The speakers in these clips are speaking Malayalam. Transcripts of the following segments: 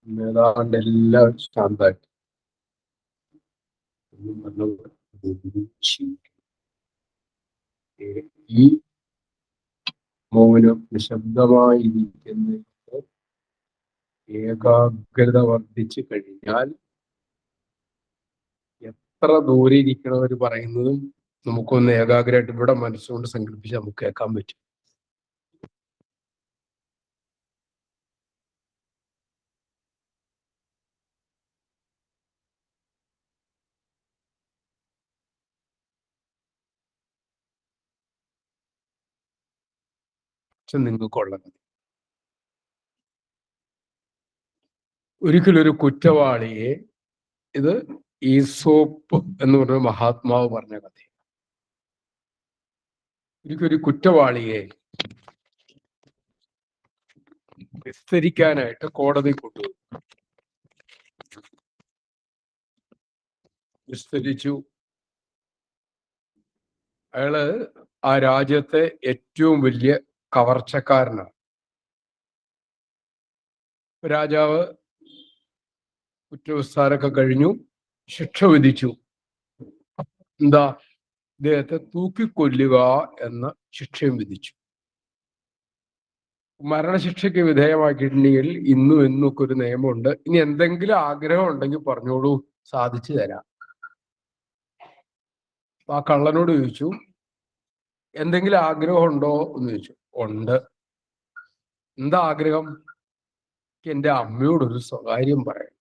ഏതാണ്ട് എല്ലാവരും ശാന്തമായിട്ട് ഈ മൗനം നിശബ്ദമായിരിക്കുന്ന ഏകാഗ്രത വർദ്ധിച്ചു കഴിഞ്ഞാൽ എത്ര ദൂരെ ഇരിക്കണവർ പറയുന്നതും നമുക്കൊന്ന് ഏകാഗ്രമായിട്ട് ഇവിടെ മനസ്സുകൊണ്ട് സങ്കല്പിച്ച് നമുക്ക് കേൾക്കാൻ പറ്റും. പക്ഷെ നിങ്ങൾക്കുള്ളത് ഒരിക്കലൊരു കുറ്റവാളിയെ, ഇത് ഈസോപ്പ് എന്ന് പറഞ്ഞ മഹാത്മാവ് പറഞ്ഞ കഥ. ഒരിക്കലൊരു കുറ്റവാളിയെ വിസ്തരിക്കാനായിട്ട് കോടതി കൊണ്ടുപോയി. വിസ്തരിച്ചു. അയാള് ആ രാജ്യത്തെ ഏറ്റവും വലിയ കവർച്ചക്കാരനാണ്. രാജാവ് കുറ്റവിസ്താരമൊക്കെ കഴിഞ്ഞു, ശിക്ഷ വിധിച്ചു. എന്താ? ഇദ്ദേഹത്തെ തൂക്കിക്കൊല്ലുക എന്ന ശിക്ഷയും വിധിച്ചു. മരണശിക്ഷയ്ക്ക് വിധേയമാക്കിയിട്ടുണ്ടെങ്കിൽ ഇന്നും എന്നൊക്കെ ഒരു നിയമമുണ്ട്. ഇനി എന്തെങ്കിലും ആഗ്രഹം ഉണ്ടെങ്കിൽ പറഞ്ഞോളൂ, സാധിച്ചു തരാം. ആ കള്ളനോട് ചോദിച്ചു, എന്തെങ്കിലും ആഗ്രഹം ഉണ്ടോ എന്ന് ചോദിച്ചു. ഉണ്ട്. എന്താ ആഗ്രഹം? എന്റെ അമ്മയോടൊരു സ്വകാര്യം പറയാം.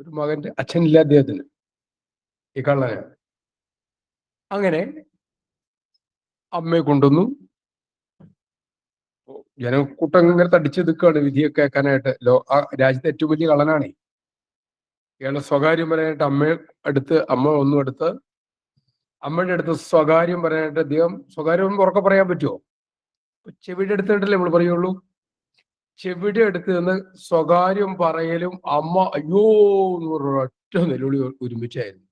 ഒരു മകന്റെ അച്ഛനില്ല അദ്ദേഹത്തിന്, ഈ കള്ളന്. അങ്ങനെ അമ്മയെ കൊണ്ടുവന്നു. ജനക്കൂട്ടം ഇങ്ങനെ തടിച്ചു നിൽക്കുകയാണ് വിധിയൊക്കെ കേൾക്കാനായിട്ട്. ആ രാജ്യത്തെ ഏറ്റവും വലിയ കള്ളനാണ്. ഇയാളെ സ്വകാര്യം പറയാനായിട്ട് അമ്മ ഒന്നും എടുത്ത് അമ്മയുടെ അടുത്ത് സ്വകാര്യം പറയാനായിട്ട് അദ്ദേഹം സ്വകാര്യം ഉറക്കെ പറയാൻ പറ്റുമോ? ചെവിയുടെ അടുത്തിട്ടല്ലേ നമ്മൾ പറയുള്ളൂ. ചെവിയുടെ അടുത്ത് നിന്ന് സ്വകാര്യം പറയലും അമ്മ അയ്യോ എന്ന് പറഞ്ഞ ഒറ്റ നിലവിളി ഒരുമിച്ചായിരുന്നു.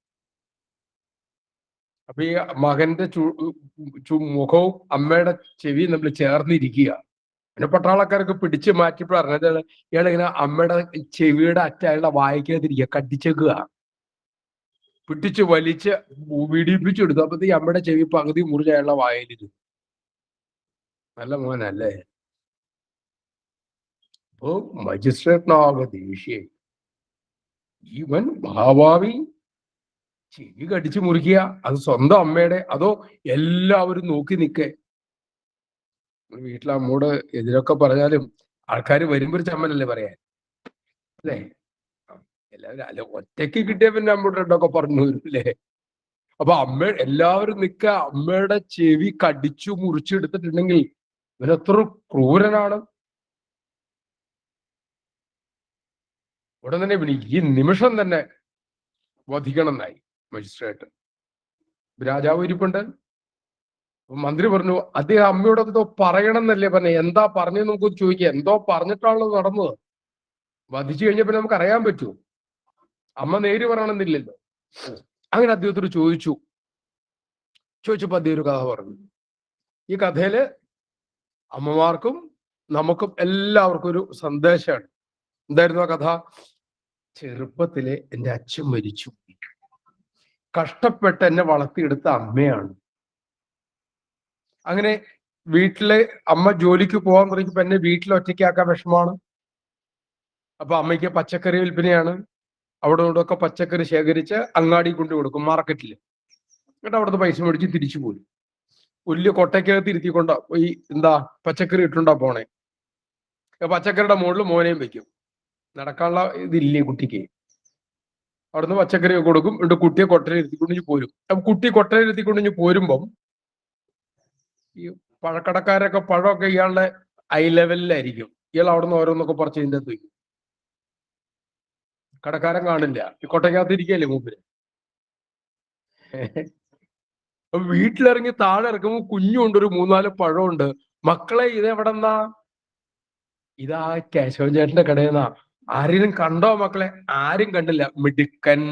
അപ്പൊ ഈ മകന്റെ മുഖവും അമ്മയുടെ ചെവിയും നമ്മൾ ചേർന്നിരിക്കുക. പിന്നെ പട്ടാളക്കാരൊക്കെ പിടിച്ചു മാറ്റിയപ്പോൾ അറിഞ്ഞത് ഇയാളിങ്ങനെ അമ്മയുടെ ചെവിയുടെ അറ്റ അയാളുടെ വായിക്കാതിരിക്കുക, കടിച്ചേക്കുക, പിടിച്ച് വലിച്ച് വിടിപ്പിച്ചെടുത്തു. അപ്പത്തേക്ക് അമ്മയുടെ ചെവി പകുതി മുറിച്ച് അയാളുടെ വായിലിരുന്നു. നല്ല മോനല്ലേ? അപ്പോ മജിസ്ട്രേറ്റിനാകെ ദേഷ്യം. ഇവൻ മഹാഭാവി ചെവി കടിച്ചു മുറിക്കുക, അത് സ്വന്തം അമ്മയുടെ, അതോ എല്ലാവരും നോക്കി നിൽക്കേ. വീട്ടിലെ അമ്മോട് എതിരൊക്കെ പറഞ്ഞാലും ആൾക്കാർ വരുമ്പോ ഒരു ചമ്മലല്ലേ പറയാൻ, അല്ലേ? എല്ലാവരും അല്ല, ഒറ്റയ്ക്ക് കിട്ടിയ പിന്നെ അമ്മോട് രണ്ടൊക്കെ പറഞ്ഞു വരും, അല്ലേ? അപ്പൊ എല്ലാവരും നിക്ക, അമ്മയുടെ ചെവി കടിച്ചു മുറിച്ചെടുത്തിട്ടുണ്ടെങ്കിൽ ഇവനെത്ര ക്രൂരനാണ്. ഉടൻ തന്നെ ഈ നിമിഷം തന്നെ വധിക്കണം എന്നായി മജിസ്ട്രേറ്റ്. രാജാവ് ഇരിപ്പുണ്ട്. മന്ത്രി പറഞ്ഞു, അദ്ദേഹം അമ്മയോട് എന്തോ പറയണം എന്നല്ലേ പറഞ്ഞേ? എന്താ പറഞ്ഞു നമുക്ക് ചോദിക്കാം. എന്തോ പറഞ്ഞിട്ടാണല്ലോ നടന്നത്. വധിച്ചു കഴിഞ്ഞ പിന്നെ നമുക്ക് അറിയാൻ പറ്റുമോ? അമ്മ നേര് പറയണമെന്നില്ലല്ലോ. അങ്ങനെ അദ്ദേഹത്തോട് ചോദിച്ചു, ചോദിച്ചപ്പോ അദ്ദേഹം ഒരു കഥ പറഞ്ഞു. ഈ കഥയില് അമ്മമാർക്കും നമുക്കും എല്ലാവർക്കും ഒരു സന്ദേശമാണ്. എന്തായിരുന്നു ആ കഥ? ചെറുപ്പത്തിലെ എൻ്റെ അച്ഛൻ മരിച്ചു. കഷ്ടപ്പെട്ട് എന്നെ വളർത്തിയെടുത്ത അമ്മയാണ്. അങ്ങനെ വീട്ടിലെ അമ്മ ജോലിക്ക് പോകാൻ തുടങ്ങിയപ്പോ എന്നെ വീട്ടിൽ ഒറ്റയ്ക്കാക്കാൻ വിഷമമാണ്. അപ്പൊ അമ്മയ്ക്ക് പച്ചക്കറി വിൽപ്പനയാണ്. അവിടെ ഇവിടെയൊക്കെ പച്ചക്കറി ശേഖരിച്ച് അങ്ങാടി കൊണ്ടു കൊടുക്കും, മാർക്കറ്റിൽ. എന്നിട്ട് അവിടുത്തെ പൈസ മേടിച്ച് തിരിച്ചു പോരും. വലിയ കൊട്ടയ്ക്കകത്ത് ഇരുത്തിക്കൊണ്ട ഈ പച്ചക്കറി ഇട്ടുണ്ടാ പോണേ. പച്ചക്കറിയുടെ മുകളിൽ മോനെയും വെക്കും. നടക്കാനുള്ള ഇതില്ലേ കുട്ടിക്ക്. അവിടുന്ന് പച്ചക്കറി കൊടുക്കും. എന്നിട്ട് കുട്ടിയെ കൊട്ടയിൽ ഇരുത്തിക്കൊണ്ടിഞ്ഞ് പോരും. അപ്പൊ കുട്ടി കൊട്ടയിൽ ഇരുത്തിക്കൊണ്ടിഞ്ഞ് പോരുമ്പം ഈ പഴക്കടക്കാരൊക്കെ പഴമൊക്കെ ഇയാളുടെ ഐ ലെവലിലായിരിക്കും. ഇയാൾ അവിടുന്ന് ഓരോന്നൊക്കെ പറിച്ച് ഇതിൻ്റെ അകത്ത് വയ്ക്കും. കടക്കാരൻ കാണില്ല, ഈ കൊട്ടയ്ക്കകത്ത് ഇരിക്കല്ലേ മൂപ്പര്. അപ്പൊ വീട്ടിലിറങ്ങി താഴെ ഇറക്കുമ്പോൾ കുഞ്ഞുണ്ട്, ഒരു 3-4 പഴമുണ്ട്. മക്കളെ ഇതെവിടെന്നാ? ഇതാ കേശവൻ ചേട്ടന്റെ കടയിൽ നിന്നാ. ആരെങ്കിലും കണ്ടോ മക്കളെ? ആരും കണ്ടില്ല. മിടുക്കൻ,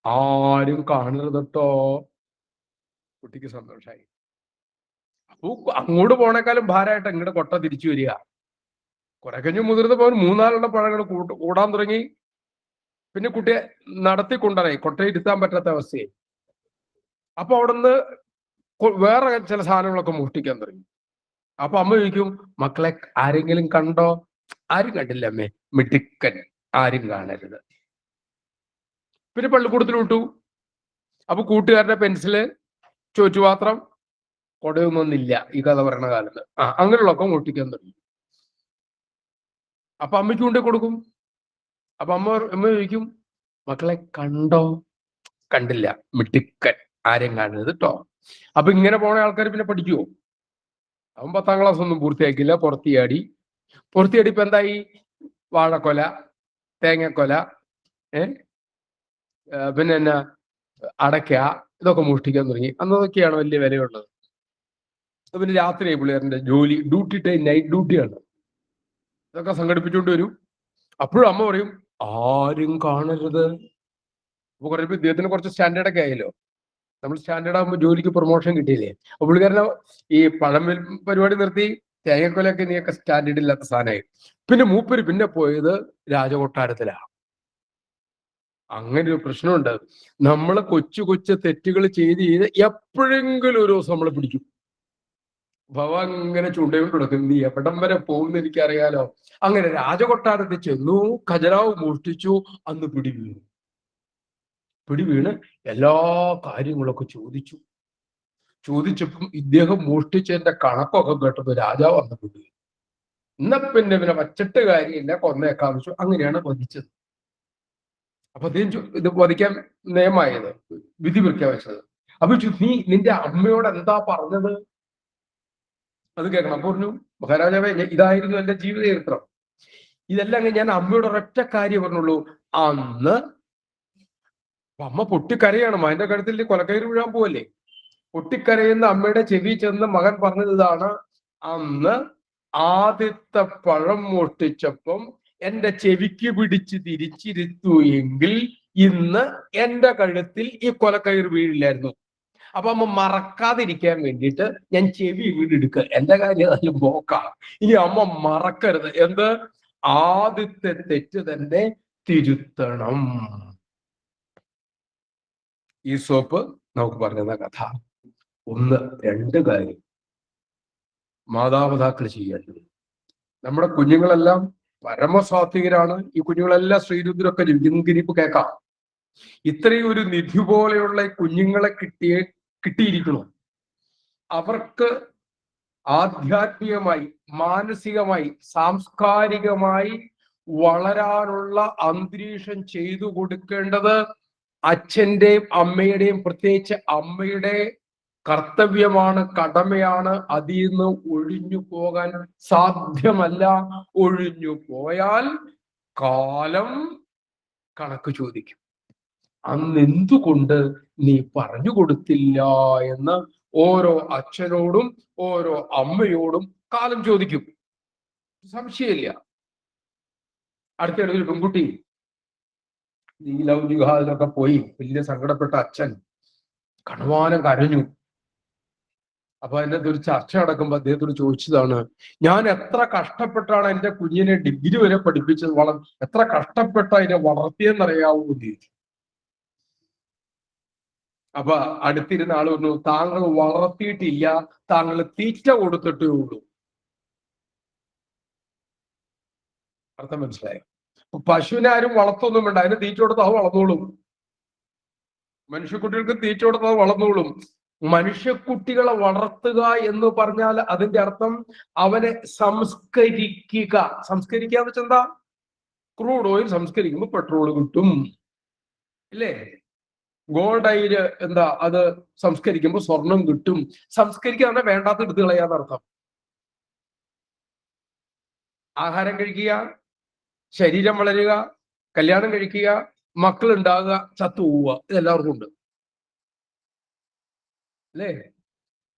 ആരും കാണരുത് കേട്ടോ. കുട്ടിക്ക് സന്തോഷായി. അപ്പൊ അങ്ങോട്ട് പോണേക്കാളും ഭാരമായിട്ട് ഇങ്ങോട്ട് കൊട്ട തിരിച്ചു വരിക. കുറെ കഴിഞ്ഞ് മുതിർന്ന് പോകാൻ 3-4 പഴങ്ങൾ കൂടാൻ തുടങ്ങി. പിന്നെ കുട്ടിയെ നടത്തിക്കൊണ്ടായി, കൊട്ടയിൽ ഇരുത്താൻ പറ്റാത്ത അവസ്ഥയായി. അപ്പൊ അവിടുന്ന് വേറെ ചില സാധനങ്ങളൊക്കെ മോഷ്ടിക്കാൻ തുടങ്ങി. അപ്പൊ അമ്മ ചോദിക്കും, മക്കളെ ആരെങ്കിലും കണ്ടോ? ആരും കണ്ടില്ല അമ്മേ. മിടുക്കൻ, ആരും കാണരുത്. പിന്നെ പള്ളിക്കൂടത്തിൽ വിട്ടു. അപ്പൊ കൂട്ടുകാരുടെ പെൻസില്, ചോറ്റുപാത്രം, കൊടയൊന്നൊന്നില്ല ഈ കഥ പറയണ കാലത്ത്. അങ്ങനെയുള്ളൊക്കെ മോഷ്ടിക്കാൻ തുടങ്ങി. അപ്പൊ അമ്മയ്ക്ക് കൊണ്ടേ കൊടുക്കും. അപ്പൊ അമ്മ ചോദിക്കും, മക്കളെ കണ്ടോ? കണ്ടില്ല, മിടുക്കൻ, ആരും കാണരുത് കേട്ടോ. അപ്പൊ ഇങ്ങനെ പോണ ആൾക്കാർ പിന്നെ പഠിക്കുവോ? അവൻ 10ാം ക്ലാസ് ഒന്നും പൂർത്തിയാക്കില്ല. പുറത്തിയാടി ഇപ്പൊ എന്തായി? വാഴക്കൊല, തേങ്ങക്കൊല, പിന്നെ എന്നാ അടയ്ക്ക, ഇതൊക്കെ മോഷ്ടിക്കാൻ തുടങ്ങി. അന്നതൊക്കെയാണ് വലിയ വിലയുള്ളത്. പിന്നെ രാത്രി പിള്ളേരുടെ ജോലി, ഡ്യൂട്ടി ടൈം, നൈറ്റ് ഡ്യൂട്ടിയാണ്. ഇതൊക്കെ സംഘടിപ്പിച്ചുകൊണ്ട് വരും. അപ്പോഴും അമ്മ പറയും, ആരും കാണരുത്. അപ്പൊ കുറേ ഇദ്ദേഹത്തിന് കുറച്ച് സ്റ്റാൻഡേർഡൊക്കെ ആയല്ലോ. നമ്മൾ സ്റ്റാൻഡേർഡ് ആകുമ്പോൾ ജോലിക്ക് പ്രൊമോഷൻ കിട്ടിയില്ലേ. അപ്പൊ പുള്ളിക്കാരനെ ഈ പഴം പരിപാടി നിർത്തി, തേങ്ങക്കൊലൊക്കെ നീയൊക്കെ സ്റ്റാൻഡേർഡ് ഇല്ലാത്ത സാധനമായി. പിന്നെ മൂപ്പര് പിന്നെ പോയത് രാജകൊട്ടാരത്തിലാണ്. അങ്ങനെ ഒരു പ്രശ്നമുണ്ട്. നമ്മള് കൊച്ചു തെറ്റുകൾ ചെയ്ത് എപ്പോഴെങ്കിലും ഒരു ദിവസം നമ്മളെ പിടിക്കും. ഭഗവാൻ ഇങ്ങനെ ചൂണ്ടയോണ്ട് കൊടുക്കും, നീ എവിടം വരെ പോകുന്ന എനിക്കറിയാലോ. അങ്ങനെ രാജകൊട്ടാരത്തിൽ ചെന്നു, ഖജനാവ് മോഷ്ടിച്ചു. അന്ന് പിടി വീണ് എല്ലാ കാര്യങ്ങളൊക്കെ ചോദിച്ചപ്പം ഇദ്ദേഹം മോഷ്ടിച്ചതിന്റെ കണക്കൊക്കെ കേട്ടപ്പോ രാജാവ് വന്ന് പിടി. എന്നാ പിന്നെ വച്ചിട്ട് കാര്യമില്ല, കൊന്നേക്കാൻ വെച്ചു. അങ്ങനെയാണ് വധിച്ചത്. അപ്പൊ അദ്ദേഹം ഇത് വധിക്കാൻ നിയമമായത്, വിധി പ്രഖ്യാപിച്ചത്. അപ്പൊ നീ നിന്റെ അമ്മയോട് എന്താ പറഞ്ഞത്? അത് കേൾക്കണം. അപ്പൊ പറഞ്ഞു, മഹാരാജാവേ, ഇതായിരുന്നു എന്റെ ജീവിത ചരിത്രം. ഇതെല്ലാം ഞാൻ അമ്മയോട് ഒരൊറ്റ കാര്യം പറഞ്ഞുള്ളൂ. അന്ന് അമ്മ പൊട്ടിക്കരയാണ്. മകന്റെ കഴുത്തിൽ കൊലക്കയറി വീഴാൻ പോവല്ലേ. പൊട്ടിക്കരയുന്ന അമ്മയുടെ ചെവി ചെന്ന് മകൻ പറഞ്ഞത് ഇതാണ്, അന്ന് ആദ്യത്തെ പഴം മോഷ്ടിച്ചപ്പം എന്റെ ചെവിക്ക് പിടിച്ച് തിരിച്ചിരുത്തു എങ്കിൽ ഇന്ന് എന്റെ കഴുത്തിൽ ഈ കൊലക്കയർ വീഴില്ലായിരുന്നു. അപ്പൊ അമ്മ മറക്കാതിരിക്കാൻ വേണ്ടിയിട്ട് ഞാൻ ചെവി വീടെടുക്കുക. എന്റെ കാര്യം അതിൽ പോക്കാം. ഇനി അമ്മ മറക്കരുത്. എന്ത്? ആദ്യത്തെ തെറ്റ് തന്നെ തിരുത്തണം. ഈ സോപ്പ് നമുക്ക് പറഞ്ഞ കഥ. 2 കാര്യം മാതാപിതാക്കൾ ചെയ്യേണ്ടത്. നമ്മുടെ കുഞ്ഞുങ്ങളെല്ലാം പരമസാത്വികരാണ്. ഈ കുഞ്ഞുങ്ങളെല്ലാം ശ്രീരുദ്രൊക്കെ ലിംഗിരിപ്പ് കേൾക്കാം. ഇത്രയും ഒരു നിധി പോലെയുള്ള കുഞ്ഞുങ്ങളെ കിട്ടിയിരിക്കണം. അവർക്ക് ആധ്യാത്മികമായി, മാനസികമായി, സാംസ്കാരികമായി വളരാനുള്ള അന്തരീക്ഷം ചെയ്തു കൊടുക്കേണ്ടത് അച്ഛന്റെയും അമ്മയുടെയും, പ്രത്യേകിച്ച് അമ്മയുടെ കർത്തവ്യമാണ്, കടമയാണ്. അതിൽ നിന്ന് ഒഴിഞ്ഞു പോകാൻ സാധ്യമല്ല. ഒഴിഞ്ഞു പോയാൽ കാലം കണക്ക് ചോദിക്കും. അന്നെന്തുകൊണ്ട് നീ പറഞ്ഞു കൊടുത്തില്ല എന്ന് ഓരോ അച്ഛനോടും ഓരോ അമ്മയോടും കാലം ചോദിക്കും. സംശയമില്ല. അടുത്തിടെ ഒരു പെൺകുട്ടി ഈ ലവ് ജിഹാദിലൊക്കെ പോയി വലിയ സങ്കടപ്പെട്ട അച്ഛൻ കണവാനം കരഞ്ഞു. അപ്പൊ അതിൻ്റെ ഒരു ചർച്ച നടക്കുമ്പോ അദ്ദേഹത്തോട് ചോദിച്ചതാണ്, ഞാൻ എത്ര കഷ്ടപ്പെട്ടാണ് എന്റെ കുഞ്ഞിനെ ഡിഗ്രി വരെ പഠിപ്പിച്ചത്, എത്ര കഷ്ടപ്പെട്ട അതിനെ വളർത്തിയെന്നറിയാവൂ എന്ന് ചോദിച്ചു. അപ്പൊ അടുത്തിരുന്ന ആള് പറഞ്ഞു, താങ്കൾ വളർത്തിയിട്ടില്ല, താങ്കൾ തീറ്റ കൊടുത്തിട്ടേ ഉള്ളൂ. അർത്ഥം മനസ്സിലായോ? പശുവിനെ ആരും വളർത്തൊന്നും വേണ്ട, അതിന് തീറ്റ കൊടുത്താൽ അത് വളർന്നോളും. മനുഷ്യക്കുട്ടികൾക്ക് തീറ്റ കൊടുത്താൽ അത് വളർന്നോളും. മനുഷ്യക്കുട്ടികളെ വളർത്തുക എന്ന് പറഞ്ഞാൽ അതിന്റെ അർത്ഥം അവനെ സംസ്കരിക്കുക. സംസ്കരിക്കുക എന്ന് വെച്ചാൽ എന്താ? ക്രൂഡ് ഓയിൽ സംസ്കരിക്കുമ്പോൾ പെട്രോൾ കിട്ടും, ഇല്ലേ? ഗോൾഡ് അയില് എന്താ, അത് സംസ്കരിക്കുമ്പോൾ സ്വർണം കിട്ടും. സംസ്കരിക്കുക തന്നെ വേണ്ടാത്ത എടുത്തു കളയാന്നർത്ഥം. ആഹാരം കഴിക്കുക, ശരീരം വളരുക, കല്യാണം കഴിക്കുക, മക്കൾ ഉണ്ടാകുക, ചത്തുപോവുക, ഇതെല്ലാവർക്കും ഉണ്ട്, അല്ലേ?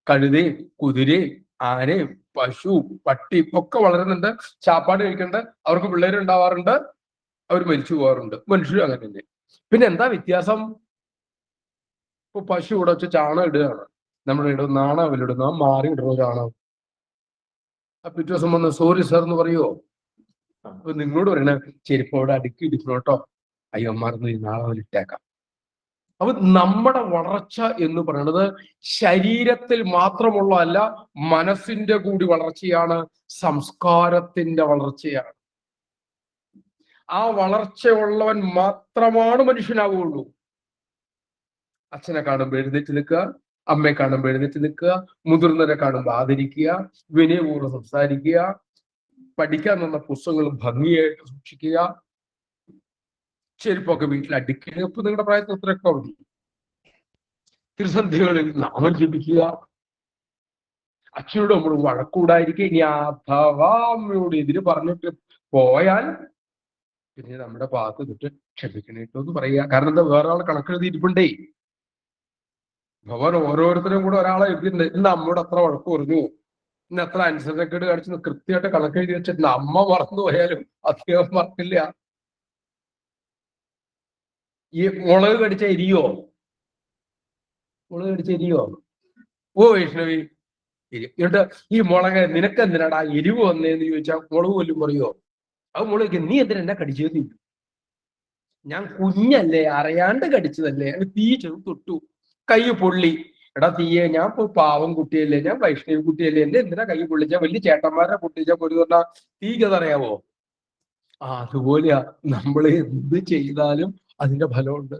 കഴുതയും കുതിരയും ആനയും പശു പട്ടി ഒക്കെ വളരുന്നുണ്ട്, ചാപ്പാട് കഴിക്കുന്നുണ്ട്, അവർക്ക് പിള്ളേരുണ്ടാവാറുണ്ട്, അവർ മരിച്ചു പോകാറുണ്ട്. മനുഷ്യരും അങ്ങനെ തന്നെ. പിന്നെ എന്താ വ്യത്യാസം? ഇപ്പൊ പശു ഇവിടെ വെച്ച് ചാണകം ഇടുകയാണ്, നമ്മുടെ ഇടുന്ന നാണ അവലിടുന്ന മാറി ഇടുന്ന ഒരാണോ? പിറ്റേ ദിവസം വന്ന് സോറി സാർ എന്ന് പറയുമോ? അപ്പൊ നിങ്ങളോട് പറയണ ചെരുപ്പോടെ അടുക്കി ഇടിക്കണം കേട്ടോ, അയ്യോ മറന്നു, നാളെ അവലിട്ടേക്കാം. അപ്പൊ നമ്മുടെ വളർച്ച എന്ന് പറയുന്നത് ശരീരത്തിൽ മാത്രമുള്ളതല്ല, മനസ്സിന്റെ കൂടി വളർച്ചയാണ്, സംസ്കാരത്തിന്റെ വളർച്ചയാണ്. ആ വളർച്ചയുള്ളവൻ മാത്രമാണ് മനുഷ്യനാവുകയുള്ളൂ. അച്ഛനെ കാണുമ്പോൾ എഴുന്നേറ്റ് നിൽക്കുക, അമ്മയെ കാണുമ്പോൾ എഴുന്നേറ്റ് നിൽക്കുക, മുതിർന്നവരെ കാണുമ്പോൾ ആദരിക്കുക, വിനയപൂർവ്വം സംസാരിക്കുക, പഠിക്കാൻ വന്ന പുസ്തകങ്ങൾ ഭംഗിയായിട്ട് സൂക്ഷിക്കുക, ചെരുപ്പൊക്കെ വീട്ടിൽ അടുക്കുക. ഇപ്പൊ നിങ്ങളുടെ പ്രായത്തിൽ എത്രയൊക്കെ മതി. തിരുസന്ധികളിൽ നാമം ജപിക്കുക, അച്ഛനോട് നമ്മൾ വഴക്കൂടായിരിക്കുക. ഇനി അഥവാ അമ്മയോട് എതിര് പറഞ്ഞിട്ട് പോയാൽ പിന്നെ നമ്മുടെ ഭാഗത്ത് തൊട്ട് ക്ഷമിക്കണേട്ടോ എന്ന് പറയുക. കാരണം എന്താ, വേറെ ആൾ കണക്കെഴുതിയിരിപ്പുണ്ടേ. ഭഗവാൻ ഓരോരുത്തരും കൂടെ ഒരാളെ എഴുതിയിട്ടുണ്ട്, ഇന്ന് അമ്മയോട് അത്ര വഴക്ക് പറഞ്ഞു, ഇന്ന് എത്ര അനുസരണക്കേട് കാണിച്ചു, കൃത്യമായിട്ട് കണക്കെഴുതി വെച്ചിട്ടുണ്ട്. അമ്മ മറന്നു പോയാലും അദ്ദേഹം മറക്കില്ല. ഈ മുളക് കടിച്ച എരിയോ? മുളക് കടിച്ച എരിയോ? ഓ വൈഷ്ണവി എന്നിട്ട് ഈ മുളക് നിനക്കെന്തിനാടാ എരിവ് വന്നേന്ന് ചോദിച്ചാൽ മുളക് പോലും പറയോ? അത് മുളക് നീ എന്തിനാ എന്നെ കടിച്ചത്? ഞാൻ കുഞ്ഞല്ലേ, അറിയാണ്ട് കടിച്ചതല്ലേ, തീ ചെറു തൊട്ടു, കൈ പൊള്ളി. എടാ തീയെ, ഞാൻ ഇപ്പൊ പാവം കുട്ടിയല്ലേ, ഞാൻ വൈഷ്ണവി കുട്ടിയല്ലേ, എന്നെ എന്തിനാ കൈ പൊള്ളിച്ച? വലിയ ചേട്ടന്മാരെ പൊട്ടിച്ച പൊടി പറഞ്ഞാൽ തീക്കതറിയാവോ? അതുപോലെയാ നമ്മൾ എന്ത് ചെയ്താലും അതിന്റെ ഫലമുണ്ട്.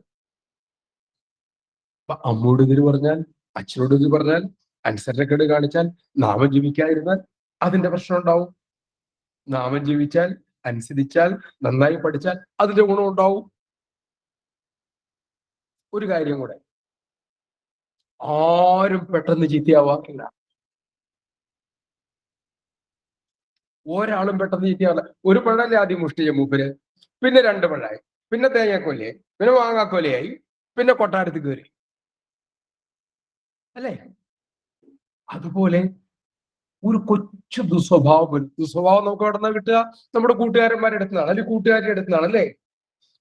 അപ്പൊ അമ്മയോട് ഇതിന് പറഞ്ഞാൽ, അച്ഛനോട് ഇത് പറഞ്ഞാൽ, അനുസരണക്കേട് കാണിച്ചാൽ, നാമം ജീവിക്കാതിരുന്നാൽ അതിന്റെ പ്രശ്നം ഉണ്ടാവും. നാമം ജീവിച്ചാൽ, അനുസരിച്ചാൽ, നന്നായി പഠിച്ചാൽ അതിന്റെ ഗുണം ഉണ്ടാവും. ഒരു കാര്യം കൂടെ, ആരും പെട്ടെന്ന് ചീത്തയാവാറില്ല. ഒരാളും പെട്ടെന്ന് ചീത്തയാവില്ല. ഒരു പഴല്ലേ ആദ്യം മുഷ്ടിയ മൂപ്പര്, പിന്നെ 2 പഴമായി, പിന്നെ തേങ്ങാക്കൊലയായി, പിന്നെ മാങ്ങാക്കൊലയായി, പിന്നെ കൊട്ടാരത്തിൽ കയറി, അല്ലേ? അതുപോലെ ഒരു കൊച്ചു ദുസ്വഭാവം നമുക്ക് എവിടെ നിന്നാ കിട്ടുക? നമ്മുടെ കൂട്ടുകാരന്മാരുടെ അടുത്തുനിന്നാണ്, അല്ലെങ്കിൽ കൂട്ടുകാരുടെ അടുത്തുനിന്നാണ്, അല്ലേ?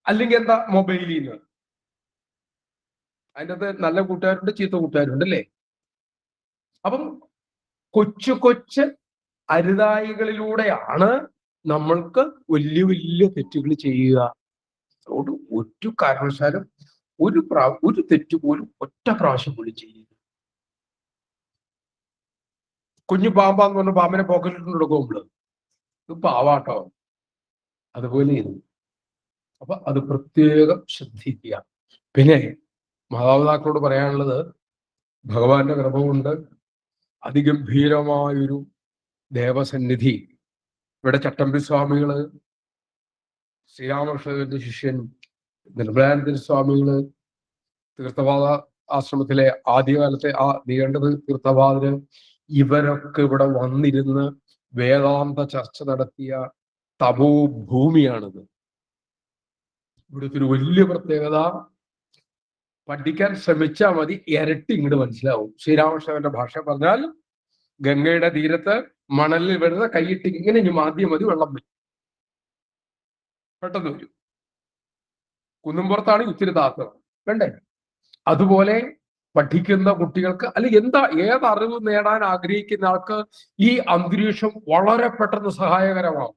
അല്ലെങ്കിൽ എന്താ, മൊബൈലിൽ നിന്ന്. അതിൻ്റെ അകത്ത് നല്ല കൂട്ടുകാരുണ്ട്, ചീത്ത കൂട്ടുകാരുണ്ട്, അല്ലേ? അപ്പം കൊച്ചു കൊച്ചു അരുതായികളിലൂടെയാണ് നമ്മൾക്ക് വലിയ വലിയ തെറ്റുകൾ ചെയ്യുക. അതുകൊണ്ട് ഒരു കാരണവശാലും ഒരു തെറ്റ് പോലും ഒറ്റ പ്രാവശ്യം പോലും ചെയ്യരുത്. കുഞ്ഞു പാമ്പാന്ന് പറഞ്ഞ പാമ്പിനെ പോക്കറ്റിട്ട് കൊടുക്കുമ്പോൾ ഇത് പാവാട്ടോ, അതുപോലെ ഇത്. അപ്പൊ അത് പ്രത്യേകം ശ്രദ്ധിക്കുക. പിന്നെ മാതാപിതാക്കളോട് പറയാനുള്ളത്, ഭഗവാന്റെ കൃപ കൊണ്ട് അതിഗംഭീരമായൊരു ദേവസന്നിധി ഇവിടെ ചട്ടമ്പി സ്വാമികള്, ശ്രീരാമകൃഷ്ണന്റെ ശിഷ്യൻ നിർമ്മലാനന്ദ സ്വാമികള്, തീർത്ഥപാദ ആശ്രമത്തിലെ ആദ്യകാലത്തെ ആ നീണ്ടത് തീർത്ഥപാദര്, ഇവരൊക്കെ ഇവിടെ വന്നിരുന്ന് വേദാന്ത ചർച്ച നടത്തിയ തപോ ഭൂമിയാണിത്. ഇവിടുത്തെ ഒരു വലിയ പ്രത്യേകത, പഠിക്കാൻ ശ്രമിച്ചാൽ മതി, ഇരട്ടി ഇങ്ങോട്ട് മനസ്സിലാവും. ശ്രീരാമകൃഷ്ണന്റെ ഭാഷ പറഞ്ഞാൽ, ഗംഗയുടെ തീരത്ത് മണലിൽ വരുന്ന കൈയിട്ട് ഇങ്ങനെ ആദ്യം മതി, വെള്ളം വരും, പെട്ടെന്ന് വരും. കുന്നുംപുറത്താണ് ഇത്തിരി താത്തത്, വേണ്ടേ? അതുപോലെ പഠിക്കുന്ന കുട്ടികൾക്ക് അല്ലെങ്കിൽ ഏത് അറിവ് നേടാൻ ആഗ്രഹിക്കുന്ന ആൾക്ക് ഈ അന്തരീക്ഷം വളരെ പെട്ടെന്ന് സഹായകരമാവും.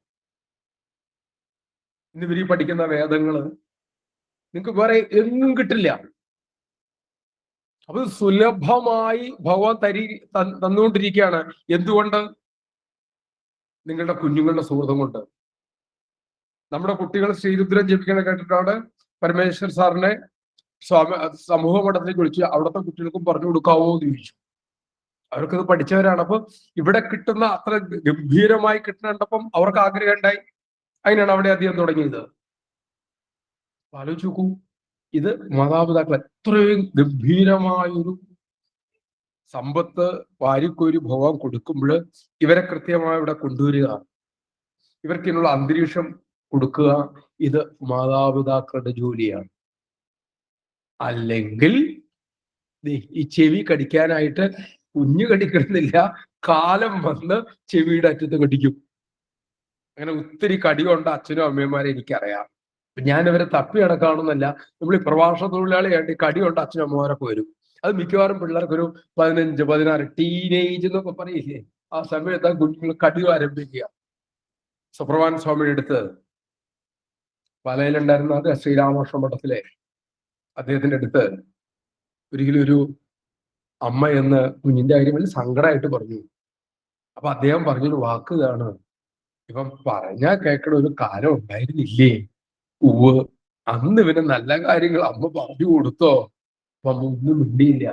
ഇന്ന് ഇവരീ പഠിക്കുന്ന വേദങ്ങള് നിങ്ങൾക്ക് വേറെ എങ്ങും കിട്ടില്ല. അപ്പൊ സുലഭമായി ഭഗവാൻ തന്നുകൊണ്ടിരിക്കുകയാണ്. എന്തുകൊണ്ട്? നിങ്ങളുടെ കുഞ്ഞുങ്ങളുടെ സുഹൃത്തും കൊണ്ട്. നമ്മുടെ കുട്ടികൾ ശ്രീരുദ്രം ജപിക്കണ കേട്ടിട്ടാണ് പരമേശ്വർ സാറിനെ സമൂഹ മഠത്തിലേക്ക് വിളിച്ച് അവിടുത്തെ കുട്ടികൾക്കും പറഞ്ഞു കൊടുക്കാവോ എന്ന് ചോദിച്ചു. അവർക്കത് പഠിച്ചവരാണ്. അപ്പൊ ഇവിടെ കിട്ടുന്ന അത്ര ഗംഭീരമായി കിട്ടുന്നുണ്ടപ്പം അവർക്ക് ആഗ്രഹം ഉണ്ടായി. അതിനാണ് അവിടെ അധികം തുടങ്ങിയത്. ആലോചിച്ച് നോക്കൂ, ഇത് മാതാപിതാക്കൾ എത്രയും ഗംഭീരമായൊരു സമ്പത്ത് വാരിക്കോരി ഭഗവാൻ കൊടുക്കുമ്പോൾ ഇവരെ കൃത്യമായി ഇവിടെ കൊണ്ടുവരിക, ഇവർക്ക് ഇതിനുള്ള അന്തരീക്ഷം കൊടുക്കുക, ഇത് മാതാപിതാക്കളുടെ ജോലിയാണ്. അല്ലെങ്കിൽ ഈ ചെവി കടിക്കാനായിട്ട് കുഞ്ഞു കടിക്കണമെന്നില്ല, കാലം വന്ന് ചെവിയുടെ അറ്റത്ത് കടിക്കും. അങ്ങനെ ഒത്തിരി കടിയുണ്ട് അച്ഛനും അമ്മമാരെ എനിക്കറിയാം. ഞാനിവരെ തപ്പി നടക്കാണെന്നല്ല, നമ്മൾ ഈ പ്രഭാഷണ തൊഴിലാളിയായിട്ട് കടിയുണ്ട് അച്ഛനും അമ്മമാരൊക്കെ വരും. അത് മിക്കവാറും പിള്ളേർക്കൊരു 15, 16 ടീനേജ് എന്നൊക്കെ പറയില്ലേ, ആ സമയത്ത് ആ കുഞ്ഞുങ്ങൾ കടി ആരംഭിക്കുക. സുബ്രഹ്മണ്യ സ്വാമിയുടെ അടുത്ത് പാലയിലുണ്ടായിരുന്ന അത് ശ്രീരാമകൃഷ്ണ മഠത്തിലെ അദ്ദേഹത്തിന്റെ അടുത്ത് ഒരിക്കലും ഒരു അമ്മ എന്ന് കുഞ്ഞിന്റെ കാര്യം വലിയ സങ്കടമായിട്ട് പറഞ്ഞു. അപ്പൊ അദ്ദേഹം പറഞ്ഞൊരു വാക്ക് ഇതാണ്: ഇവൻ പറഞ്ഞാൽ കേൾക്കണ ഒരു കാലം ഉണ്ടായിരുന്നില്ലേ? ഉവ്, അന്ന് ഇവന് നല്ല കാര്യങ്ങൾ അമ്മ പറഞ്ഞു കൊടുത്തോ? അപ്പൊ അമ്മ ഒന്നും മിണ്ടിയില്ല.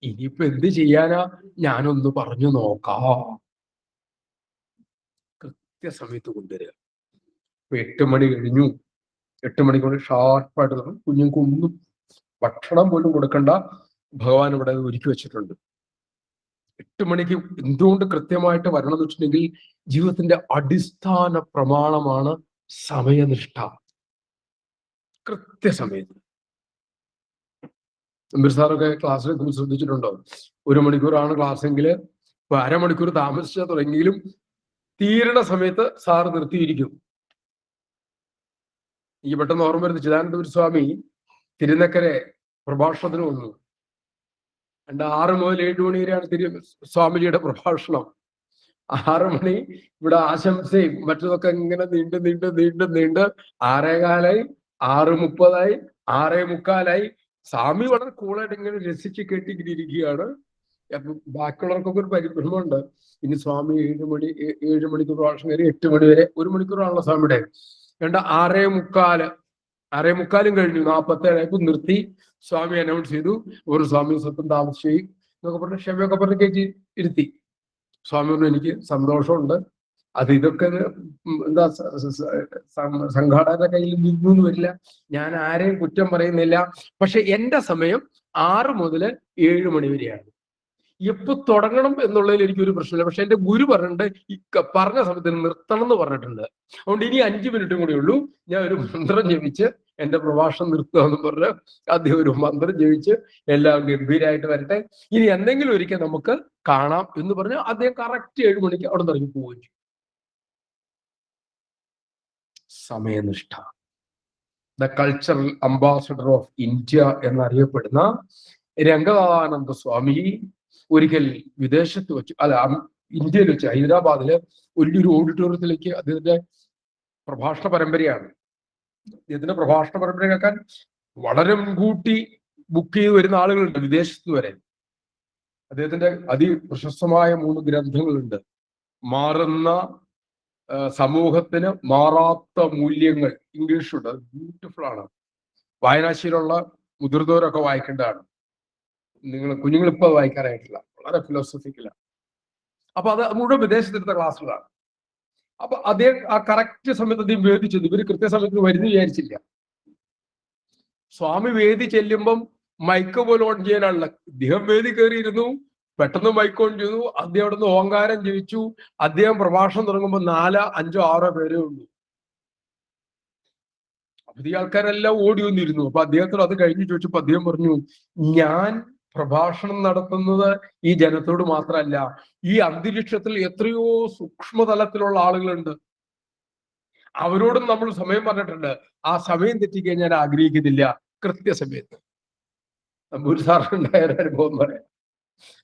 ഇനിയിപ്പോ എന്ത് ചെയ്യാനാ, ഞാനൊന്ന് പറഞ്ഞു നോക്കാം. കൃത്യസമയത്ത് കൊണ്ടുവരിക. ഇപ്പൊ 8 മണി കഴിഞ്ഞു. 8 മണിക്കൂർ ഷാർപ്പായിട്ട് കുഞ്ഞുങ്ങൾക്ക് ഒന്നും ഭക്ഷണം പോലും കൊടുക്കണ്ട, ഭഗവാൻ ഇവിടെ ഒരുക്കി വെച്ചിട്ടുണ്ട്. 8 മണിക്ക് എന്തുകൊണ്ട് കൃത്യമായിട്ട് വരണം എന്ന് വെച്ചിട്ടുണ്ടെങ്കിൽ ജീവിതത്തിന്റെ അടിസ്ഥാന പ്രമാണമാണ് സമയനിഷ്ഠ. കൃത്യസമയത്ത്. എംബിർ സാറൊക്കെ ക്ലാസ്സിൽ ശ്രദ്ധിച്ചിട്ടുണ്ടോ? 1 മണിക്കൂറാണ് ക്ലാസ്സെങ്കിൽ ഇപ്പൊ അരമണിക്കൂർ താമസിച്ചാൽ തുടങ്ങിയെങ്കിലും തീരണ സമയത്ത് സാറ് നിർത്തിയിരിക്കും. ഈ പെട്ടെന്ന് ഓർമ്മ വരുന്നത് ചിദാനന്ദപുരി സ്വാമി തിരുനക്കരെ പ്രഭാഷണത്തിന് വന്നു. 6 മുതൽ 7 മണി വരെയാണ് സ്വാമിജിയുടെ പ്രഭാഷണം. 6 മണി ഇവിടെ ആശംസയും മറ്റതൊക്കെ ഇങ്ങനെ നീണ്ട് 6:15, 6:30, 6:45. സ്വാമി വളരെ കൂളായിട്ട് ഇങ്ങനെ രസിച്ച് കേട്ടിങ്ങനെ ഇരിക്കുകയാണ്. അപ്പൊ ബാക്കിയുള്ളവർക്കൊക്കെ ഒരു പരിഭ്രമമുണ്ട്. ഇനി സ്വാമി 7 മണിക്ക് പ്രഭാഷണം കയറി 8 മണി വരെ 1 മണിക്കൂറാണല്ലോ സ്വാമിയുടെ. 6:45 കഴിഞ്ഞു, 47 ഇപ്പൊ നിർത്തി. സ്വാമി അനൗൺസ് ചെയ്തു, ഒരു സ്വാമി സ്വന്തം താമസിച്ചു എന്നൊക്കെ പറഞ്ഞ് ക്ഷമയൊക്കെ പറഞ്ഞ് കയറ്റി ഇരുത്തി. സ്വാമി പറഞ്ഞു, എനിക്ക് സന്തോഷമുണ്ട്, അത് ഇതൊക്കെ എന്താ സംഘാടകരുടെ കയ്യിൽ നിന്നൊന്നും വരില്ല, ഞാൻ ആരെയും കുറ്റം പറയുന്നില്ല. പക്ഷെ എന്റെ സമയം 6 മുതൽ 7 മണി വരെയാണ്. എപ്പോ തുടങ്ങണം എന്നുള്ളതിൽ എനിക്കൊരു പ്രശ്നമില്ല. പക്ഷെ എന്റെ ഗുരു പറഞ്ഞിട്ടുണ്ട് ഈ പറഞ്ഞ സമയത്തിന് നിർത്തണം എന്ന് പറഞ്ഞിട്ടുണ്ട്. അതുകൊണ്ട് ഇനി 5 മിനിറ്റും കൂടി ഉള്ളൂ, ഞാൻ ഒരു മന്ത്രം ജപിച്ച് എന്റെ പ്രഭാഷണം നിർത്തുക എന്ന് പറഞ്ഞ് അദ്ദേഹം ഒരു മന്ത്രം ജപിച്ച് എല്ലാം ഗംഭീരമായിട്ട് വരട്ടെ, ഇനി എന്തെങ്കിലും ഒരിക്കൽ നമുക്ക് കാണാം എന്ന് പറഞ്ഞ് അദ്ദേഹം കറക്റ്റ് 7 മണിക്ക് അവിടെ നിന്ന് ഇറങ്ങി പോവുകയും ചെയ്യും. സമയനിഷ്ഠ. The cultural ambassador of India എന്നറിയപ്പെടുന്ന രംഗനാഥാനന്ദ സ്വാമി ഒരിക്കൽ വിദേശത്ത് വെച്ച്, ഇന്ത്യയിൽ വെച്ച് ഹൈദരാബാദില് വലിയൊരു ഓഡിറ്റോറിയത്തിലേക്ക് അദ്ദേഹത്തിന്റെ പ്രഭാഷണ പരമ്പരയാണ്. അദ്ദേഹത്തിന്റെ പ്രഭാഷണ പരമ്പര കേൾക്കാൻ വളരെ മുൻകൂട്ടി ബുക്ക് ചെയ്ത് വരുന്ന ആളുകളുണ്ട്, വിദേശത്ത് വരെ. അദ്ദേഹത്തിന്റെ അതിപ്രശസ്തമായ 3 ഗ്രന്ഥങ്ങളുണ്ട്. മാറുന്ന സമൂഹത്തിന് മാറാത്ത മൂല്യങ്ങൾ, ഇംഗ്ലീഷുണ്ട്, ബ്യൂട്ടിഫുൾ ആണ്. വായനാശീലമുള്ള മുതിർന്നവരൊക്കെ വായിക്കേണ്ടതാണ്. കുഞ്ഞുങ്ങൾ ഇപ്പൊ വായിക്കാനായിട്ടില്ല, വളരെ ഫിലോസഫിക്കലാണ്. അപ്പൊ അത് മുഴുവൻ വിദേശത്തെടുത്ത ക്ലാസ്സുകളാണ്. അപ്പൊ അദ്ദേഹം ആ കറക്റ്റ് സമയത്ത് അദ്ദേഹം വേദി ചെന്നു. ഇവര് കൃത്യസമയത്ത് വരുന്നു വിചാരിച്ചില്ല. സ്വാമി വേദി ചെല്ലുമ്പം മൈക്ക് പോലും ഓൺ ചെയ്യാനുള്ള, ഇദ്ദേഹം വേദി കയറിയിരുന്നു, പെട്ടെന്ന് മൈക്ക് ഓൺ ചെയ്തു, അദ്ദേഹം അവിടെ നിന്ന് ഓങ്കാരം ജപിച്ചു. അദ്ദേഹം പ്രഭാഷണം തുടങ്ങുമ്പോൾ 4, 5, 6 പേരേ ഉള്ളൂ. അപ്പൊ ഈ ആൾക്കാരെല്ലാം ഓടി വന്നിരുന്നു. അപ്പൊ അദ്ദേഹത്തോട് അത് കഴിഞ്ഞ് ചോദിച്ചപ്പോ അദ്ദേഹം പറഞ്ഞു, ഞാൻ പ്രഭാഷണം നടത്തുന്നത് ഈ ജനത്തോട് മാത്രമല്ല, ഈ അന്തരീക്ഷത്തിൽ എത്രയോ സൂക്ഷ്മതലത്തിലുള്ള ആളുകളുണ്ട്, അവരോടും നമ്മൾ സമയം പറഞ്ഞിട്ടുണ്ട്. ആ സമയം തെറ്റിക്കാൻ ഞാൻ ആഗ്രഹിക്കുന്നില്ല. കൃത്യസമയത്ത് നമ്പൂരി സാറുണ്ടായ ഒരു അനുഭവം പറയാം.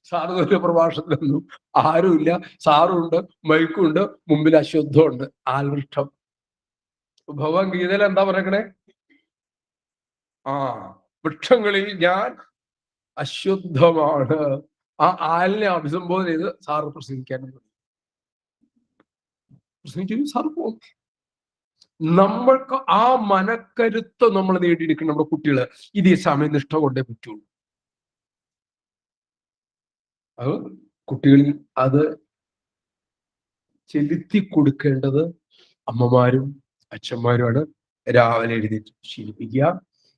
സാറ് ഒരു പ്രഭാഷണത്തിലൊന്നും ആരുമില്ല, സാറുണ്ട്, മൈക്കുണ്ട്, മുമ്പിൽ അശുദ്ധമുണ്ട്, ആൽവൃക്ഷം. ഭഗവാൻ ഗീതയിൽ എന്താ പറയണേ? വൃക്ഷങ്ങളിൽ ഞാൻ അശുദ്ധമാണ്. ആ ആലിനെ അഭിസംബോധന ചെയ്ത് സാറ് പ്രസംഗിക്കാൻ സാറ് പോകും. നമ്മൾക്ക് ആ മനക്കരുത്ത് നമ്മൾ നേടിയെടുക്കണം. നമ്മുടെ കുട്ടികള് ഇത് ഈ സമയനിഷ്ഠ കൊണ്ടേ പറ്റുള്ളൂ. അത് കുട്ടികളിൽ അത് ചെലുത്തി കൊടുക്കേണ്ടത് അമ്മമാരും അച്ഛന്മാരുമാണ്. രാവിലെ എഴുന്നേറ്റ് ശീലിപ്പിക്കുക.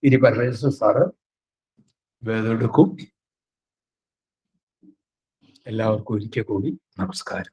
ഇനി പരമേശ്വരൻ സാറ് വേദമെടുക്കും. എല്ലാവർക്കും ഒരിക്കൽ കൂടി നമസ്കാരം.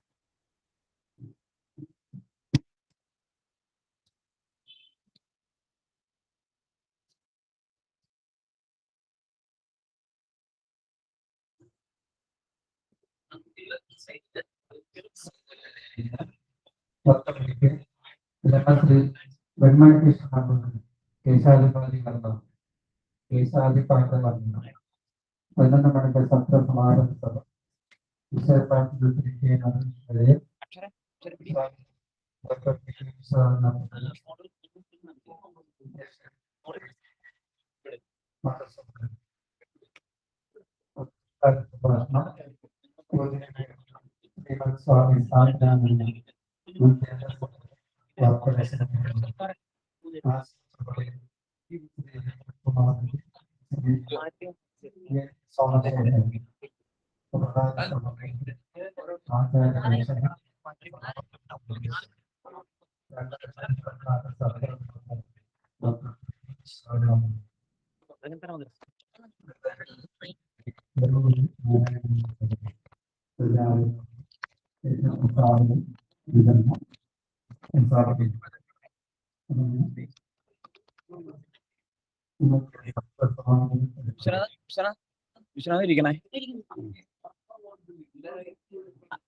വിശ്വനാഥിരിക്കണേ.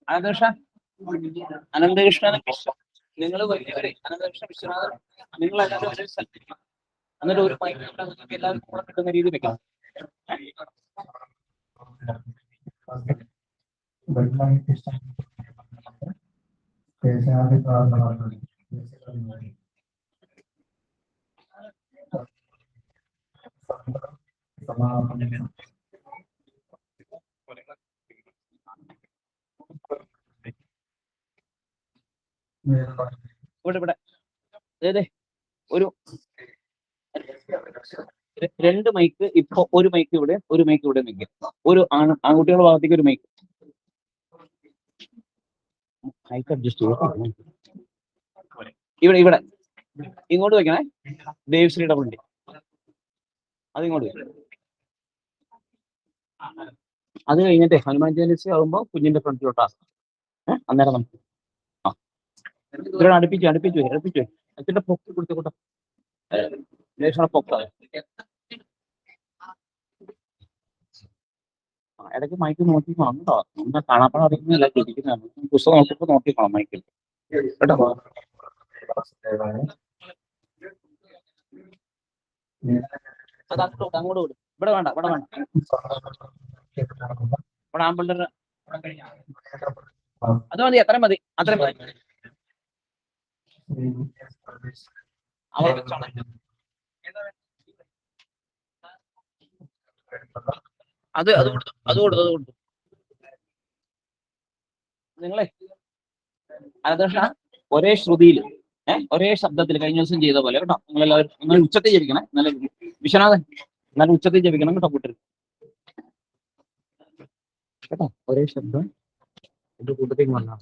അനന്തകൃഷ്ണൻ നിങ്ങൾ വലിയവരെ അനന്തകൃഷ്ണ വിശ്വനാഥൻ നിങ്ങൾ എല്ലാവരും ഒരു സ്ഥലത്തിരിക്കണം. എന്നിട്ട് ഒരു മൈക്ക് എല്ലാവർക്കും കൂടെ കിട്ടുന്ന രീതിയിൽ വെക്കാം. ഇവിടെ ഒരു 2 മൈക്ക് ഇപ്പൊ, ഒരു മൈക്ക് ഇവിടെ, ഒരു മൈക്ക് ഇവിടെ നിൽക്കും. ഒരു ആൺകുട്ടികളുടെ ഭാഗത്തേക്ക് ഒരു മൈക്ക് അഡ്ജസ്റ്റ് ചെയ്യും. ഇവിടെ ഇങ്ങോട്ട് വെക്കണേ. ദേവശ്രീയുടെ വണ്ടി അതിങ്ങോട്ട് വെക്കണം. അത് കഴിഞ്ഞിട്ട് ഹനുമാൻ ജയന്തി ആകുമ്പോ കുഞ്ഞിന്റെ ഫ്രണ്ടിലോട്ടാ. അന്നേരം നമുക്ക് ഇവരോട് അടുപ്പിച്ചു അച്ഛന്റെ പൊക്കി കൊടുത്തോട്ടെ. പൊക്ക ഇടയ്ക്ക് മൈക്ക് നോക്കി കാണുന്നുണ്ടോ? നമ്മൾ കാണാപ്പാടം അറിയുന്നില്ല, ഇരിക്കുന്നതാണ്. പുസ്തകം നോക്കിയപ്പോ നോക്കിക്കണം മൈക്കിൽ കേട്ടോ. അത് അങ്ങോട്ട് വിടും. ഇവിടെ വേണ്ട. ഇവിടെ ആമ്പിള്ളേർ അത് മതി. അത്രയും മതി. അവിടെ വെച്ചോളെ. അത് കൊടുത്തു. നിങ്ങളെ അനന്തകൃഷ്ണ ഒരേ ശ്രുതിയിൽ ഒരേ ശബ്ദത്തിൽ കഴിഞ്ഞ ദിവസം ചെയ്ത പോലെ കേട്ടോ. നിങ്ങളെല്ലാവരും നിങ്ങൾ ഉച്ചത്തിൽ ജപിക്കണേ. നല്ല വിശ്വനാഥൻ നല്ല ഉച്ചത്തിൽ ജപിക്കണം കേട്ടോ കൂട്ടർ കേട്ടോ. ഒരേ ശബ്ദം എന്റെ കൂട്ടത്തേക്ക് വന്നാ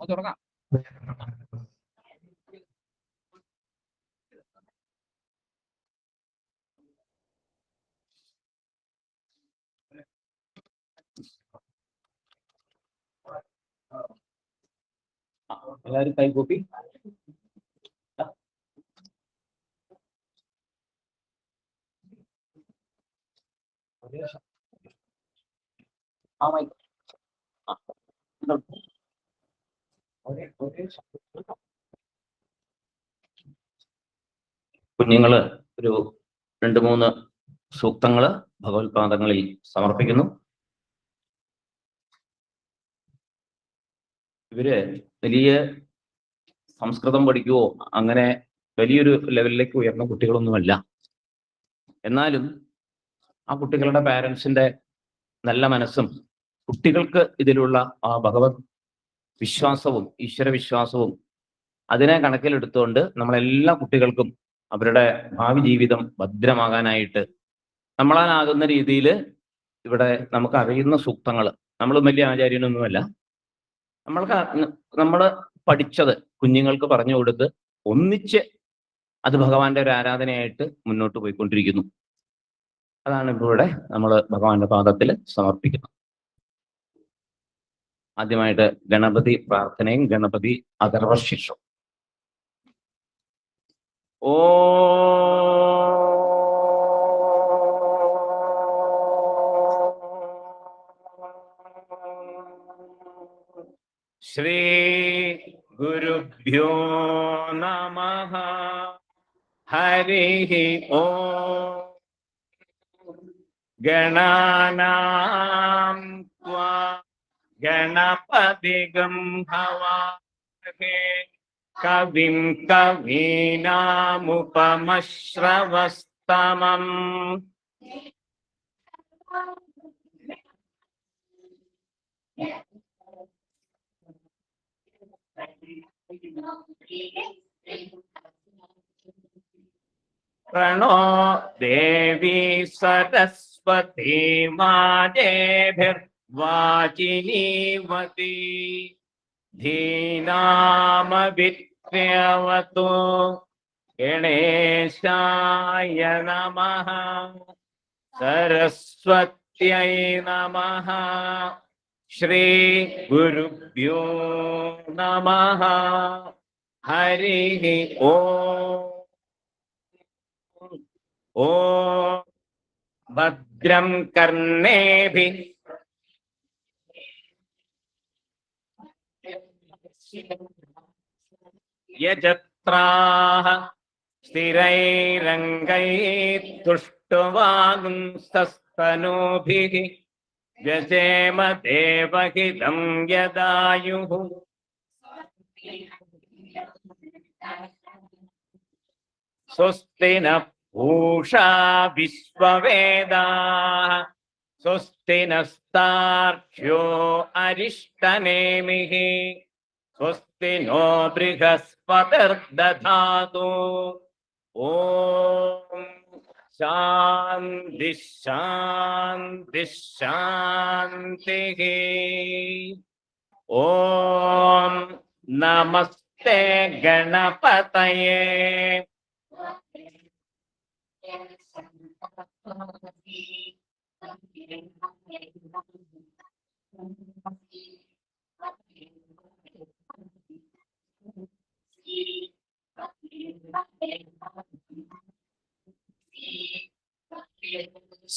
തുടങ്ങാം. എല്ലാവരും കൈകൂപ്പി. കുഞ്ഞുങ്ങള് ഒരു 2-3 സൂക്തങ്ങള് ഭഗവത്പാദങ്ങളിൽ സമർപ്പിക്കുന്നു. ഇവര് വലിയ സംസ്കൃതം പഠിക്കുവോ അങ്ങനെ വലിയൊരു ലെവലിലേക്ക് ഉയർന്ന കുട്ടികളൊന്നുമല്ല. എന്നാലും ആ കുട്ടികളുടെ പാരൻസിന്റെ നല്ല മനസ്സും കുട്ടികൾക്ക് ഇതിലുള്ള ആ ഭഗവത് വിശ്വാസവും ഈശ്വര വിശ്വാസവും അതിനെ കണക്കിലെടുത്തുകൊണ്ട് നമ്മളെല്ലാ കുട്ടികൾക്കും അവരുടെ ഭാവി ജീവിതം ഭദ്രമാകാനായിട്ട് നമ്മളാലാകുന്ന രീതിയിൽ ഇവിടെ നമുക്ക് അറിയുന്ന സൂക്തങ്ങൾ, നമ്മൾ വലിയ ആചാര്യനൊന്നുമല്ല, നമ്മൾ പഠിച്ചത് കുഞ്ഞുങ്ങൾക്ക് പറഞ്ഞു കൊടുത്ത് ഒന്നിച്ച് അത് ഭഗവാന്റെ ഒരു ആരാധനയായിട്ട് മുന്നോട്ട് പോയിക്കൊണ്ടിരിക്കുന്നു. അതാണ് ഇവിടെ നമ്മൾ ഭഗവാന്റെ പാദത്തിൽ സമർപ്പിക്കുന്നത്. ആദ്യമായിട്ട് ഗണപതി പ്രാർത്ഥനയും ഗണപതി അഥർവശിഷും. ഓ ശ്രീ ഗുരുഭ്യോ നമഃ. ഹരി ഓം. ഗണാനാം ത്വാ ഗണപതിഗം ഹവാമഹേ കവിം കവീനാമുപമശ്രവസ്തമം. പ്രണോ ദേവി സരസ്വതി മാദേഭിർവാചിനീവതി. ധീനാമവിത്രവതു ഗണേശായ നമഃ. സരസ്വത്यै നമഃ. ശ്രീ ഗുരുഭ്യോ നമഃ. ഹരി ഓം. ഓം ഭദ്രം കർണേഭിഃ യജത്രാഃ സ്ഥിരൈരംഗൈസ്തുഷ്ടവാഗുംസ്തനൂഭിഃ വ്യസേമ ദേവഹിതം യദായുഃ. സ്വസ്തി ന പൂഷാ വിശ്വവേദാഃ. സ്വസ്തി നസ്താർക്ഷ്യോ അരിഷ്ടനേമിഃ. സ്വസ്തി നോ ബൃഹസ്പതിർദധാതു. ഓം ശാന്തി ശാന്തി ശാന്തിഃ. ഓം നമസ്തേ ഗണപതയേ.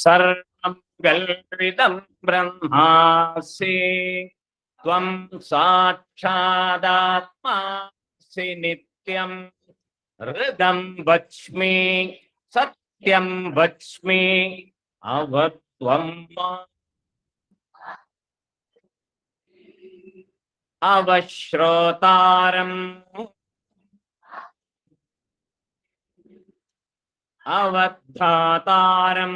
സർവം കൽവിദം ബ്രഹ്മാസി ത്വം സാക്ഷാദാത്മാസി നിത്യം. ഹൃദം വച്മി സത്യം വച്മി അവത്വം അവശ്രോതാരം അവധാതാരം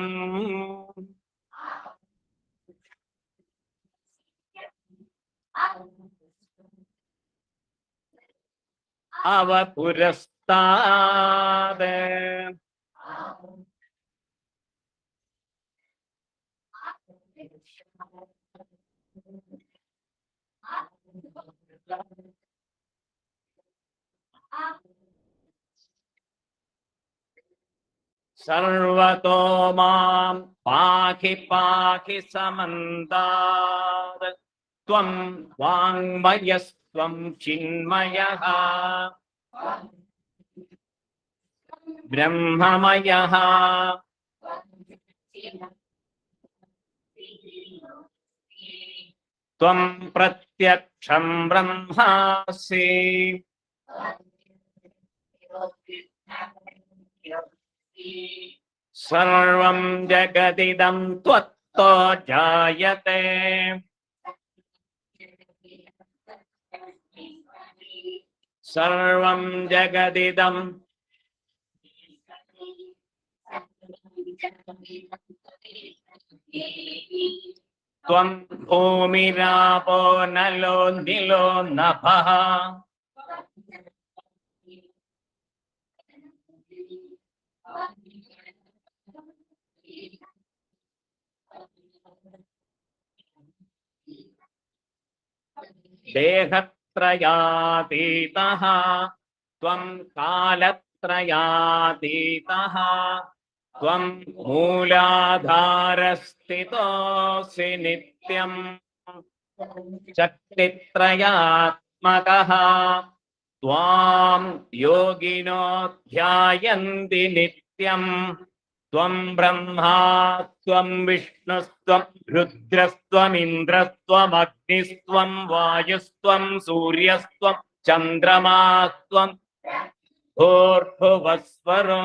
അവപുരസ്താദ്. സർവതോ മാം പാഹി പാഹി സമന്താത്. ത്വം വാങ്മയസ്ഫുര त्वं चिन्मयः ब्रह्ममयः त्वं प्रत्यक्षं ब्रह्मासि सर्वं जगदिदं त्वत्तो जायते सर्वं जगदिदं त्वं भूमिरापो नलो निलो नभः देहत्रयातीतः त्वं कालत्रयातीतः त्वं मूलाधारस्थितोऽसि नित्यं शक्तित्रयात्मकः त्वां योगिनो ध्यायन्ति नित्यं त्वं ब्रह्मा त्वं विष्णुस्त्वं रुद्रस्त्वमिन्द्रस्त्वमग्निस्त्वं वायुस्त्वं सूर्यस्त्वं चन्द्रमास्त्वं भूर्भुवस्वरो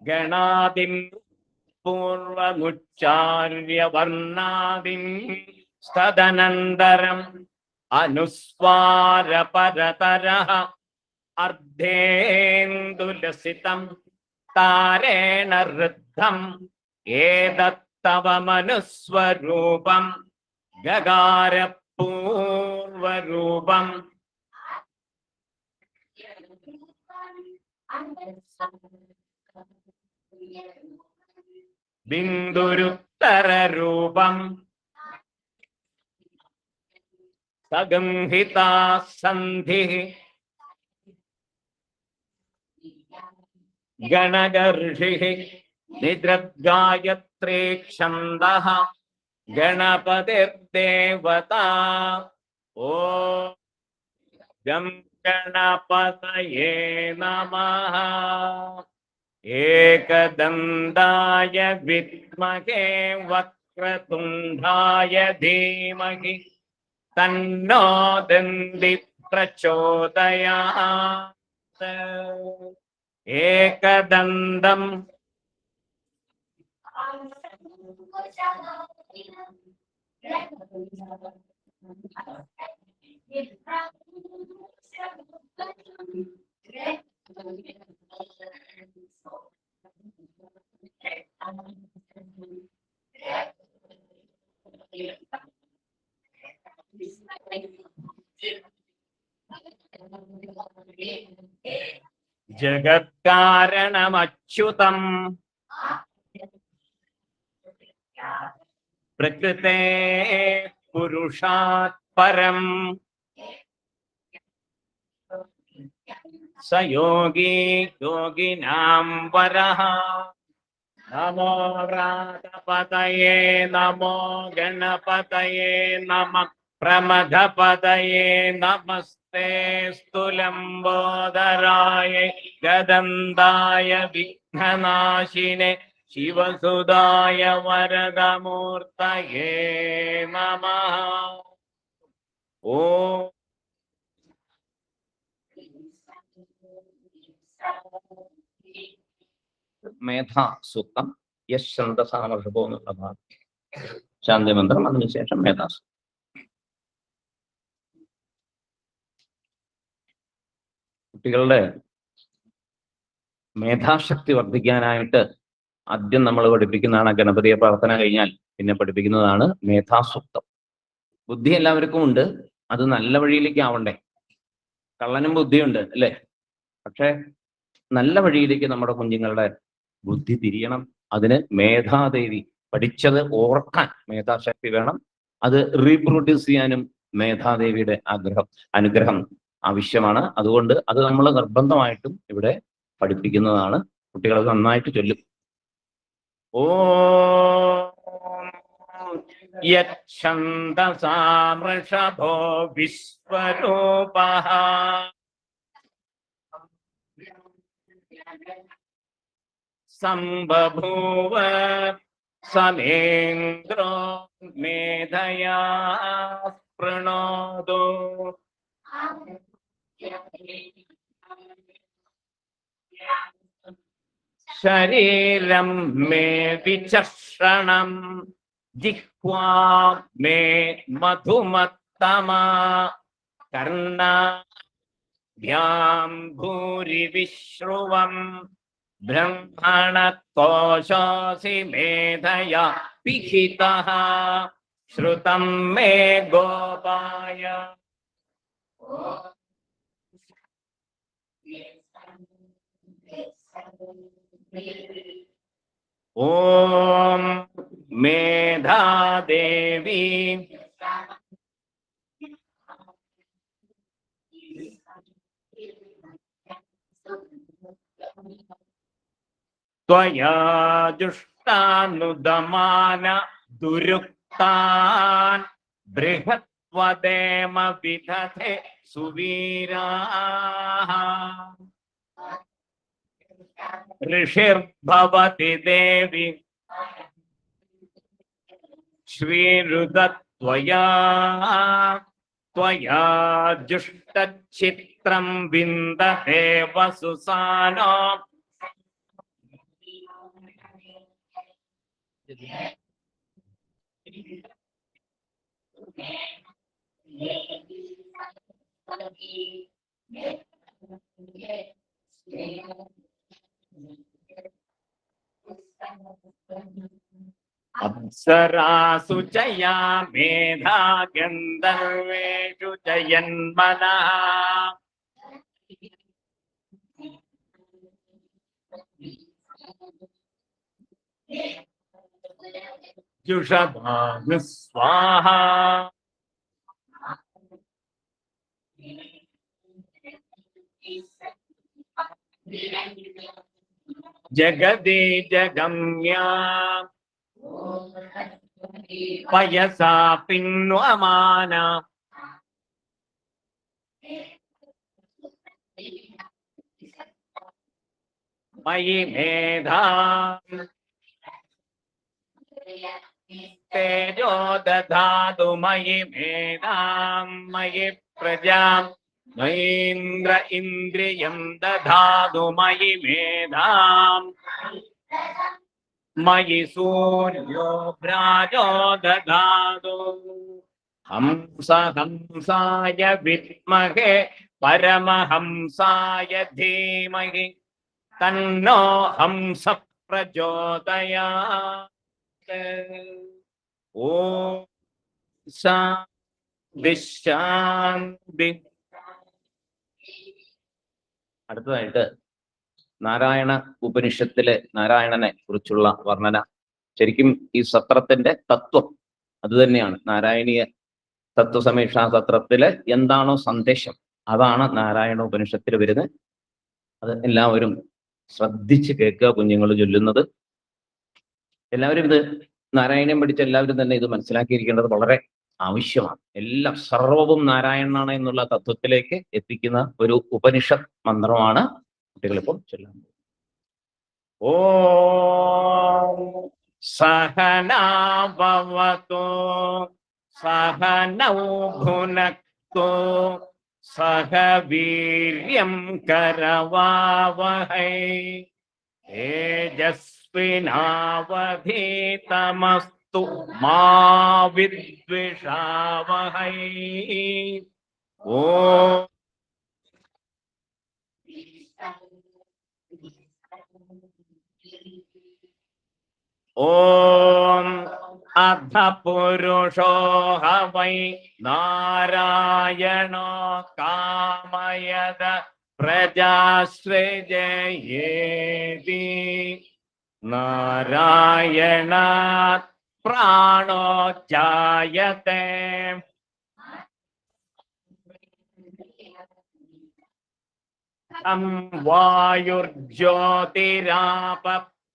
गणादिं पूर्वमुच्चार्य वर्णादिं तदनन्तरम् अनुस्वारपरतरः अर्धेन्दुलसितं तारेण ऋद्धम् एतत्तव मनुस्वरूपं गगारपूर्वरूपम् बिन्दुरुत्तररूपम् सगंहिता सन्धिः गणगर्षिः निद्रद्गायत्री छन्दः गणपतिर्देवता ॐ गं गणपतये नमः एकदन्ताय विद्महे वक्रतुण्डाय धीमहि तन्नो दन्ति प्रचोदयात् एकदन्तम् जगत्कारणमच्युतम् प्रकृते पुरुषात् परम् स योगी योगिनां वरः नमो व्रातपतये नमो गणपतये नमः प्रमथपतये नमस्ते स्तुलम्बोदराय गदन्ताय विघ्ननाशिने शिवसुदाय वरदमूर्तये नमः ॐ മേധാ സൂക്തം യശന്തസാമർഷഭോ എന്നുള്ള ഭാഗം ശാന്തിമന്ത്രം അതിനുശേഷം മേധാസൂക്തം. കുട്ടികളുടെ മേധാശക്തി വർദ്ധിക്കാനായിട്ട് ആദ്യം നമ്മൾ പഠിപ്പിക്കുന്നതാണ് ഗണപതിയെ പ്രാർത്ഥന കഴിഞ്ഞാൽ പിന്നെ പഠിപ്പിക്കുന്നതാണ് മേധാസൂക്തം. ബുദ്ധി എല്ലാവർക്കും ഉണ്ട്, അത് നല്ല വഴിയിലേക്ക് ആവണ്ടേ. കള്ളനും ബുദ്ധിയുണ്ട് അല്ലേ? പക്ഷെ നല്ല വഴിയിലേക്ക് നമ്മുടെ കുഞ്ഞുങ്ങളുടെ ബുദ്ധി തിരിയണം. അതിന് മേധാദേവി പഠിച്ചത് ഓർക്കാൻ മേധാശക്തി വേണം. അത് റീപ്രൊഡ്യൂസ് ചെയ്യാനും മേധാദേവിയുടെ അനുഗ്രഹം ആവശ്യമാണ്. അതുകൊണ്ട് അത് നമ്മൾ നിർബന്ധമായിട്ടും ഇവിടെ പഠിപ്പിക്കുന്നതാണ്. കുട്ടികൾ നന്നായിട്ട് ചൊല്ലും. ഓം യച്ഛന്ദസാ വൃഷഭോ വിശ്വരൂപഃ സംബഭൂവ സമേന്ദ്രോ മേധയാ പ്രണോദോ ശരീരം മേ വിചക്ഷണം ജിഹ്വാ മേ മധുമത്തമാ കർണാഭ്യാം ഭൂരി വിശ്രുവം ബ്രഹ്മണത്തോഷോസി മേധയാ പിഹിതഃ ശ്രുതം മേ ഗോപായ. ഓം മേധാദേവി ത്വയാ ദുഷ്ടാനുദമാന ദുരുക്താൻ ബൃഹത്വദേമ വിദധേ സുവീരാഃ ഋഷിർഭവതി ദേവി ശ്രീരുതത്വയാ ത്വയാ ജുഷ്ടച്ഛിത്രം വിന്ദതേ വസുസാനോ അപ്സരാസു ചയാ മേധാ ഗന്ധർവേഷു ചയന്മനഃ ജുഷഭാനു സ്വാഹാ ജഗതി ജഗമ്യാ പയസാ പിൻവമാന മയി മേധാ തേജോ ദധാതു മയി മേധാം മയി പ്രജാം മൈന്ദ്ര ഇന്ദ്രിയം ദധാതു മയി മേധാം മയി സൂര്യോ ഭ്രാജോ ദധാതു ഹംസ ഹംസായ വിദ്മഹേ പരമഹംസായ ധീമഹി തന്നോ ഹംസ പ്രചോദയാത്. ഓം ശാന്തി ശാന്തി. അടുത്തതായിട്ട് നാരായണ ഉപനിഷത്തിലെ നാരായണനെ കുറിച്ചുള്ള വർണ്ണന. ശരിക്കും ഈ സത്രത്തിന്റെ തത്വം അത് തന്നെയാണ്. നാരായണീയ തത്വസമീക്ഷാ സത്രത്തിലെ എന്താണോ സന്ദേശം അതാണ് നാരായണ ഉപനിഷത്തിൽ വരുന്നത്. അത് എല്ലാവരും ശ്രദ്ധിച്ച് കേൾക്കുക. കുഞ്ഞുങ്ങൾ ചൊല്ലുന്നത് എല്ലാവരും ഇത് നാരായണീയം പഠിച്ച എല്ലാവരും തന്നെ ഇത് മനസ്സിലാക്കിയിരിക്കേണ്ടത് വളരെ ആവശ്യമാണ്. എല്ലാം സർവവും നാരായണനാണ് എന്നുള്ള തത്വത്തിലേക്ക് എത്തിക്കുന്ന ഒരു ഉപനിഷത്ത് മന്ത്രമാണ് കുട്ടികളിപ്പോൾ ചൊല്ലാൻ. ഓം സഹനാ ഭവതു സഹനൗ ഭുനക്തു സഹ വീര്യം കരവാവഹൈ തേജസ്വിനാവധീതമസ്തു മാ വിദ്വിഷാവഹൈ. ഓം ഓം അധ പുരുഷോ ഹവൈ നാരായണോ കാമയദ പ്രജാശ്രജയേതി നാരായണാത് പ്രാണോ ജായത്തെ. വായുർജ്യോതിരാപ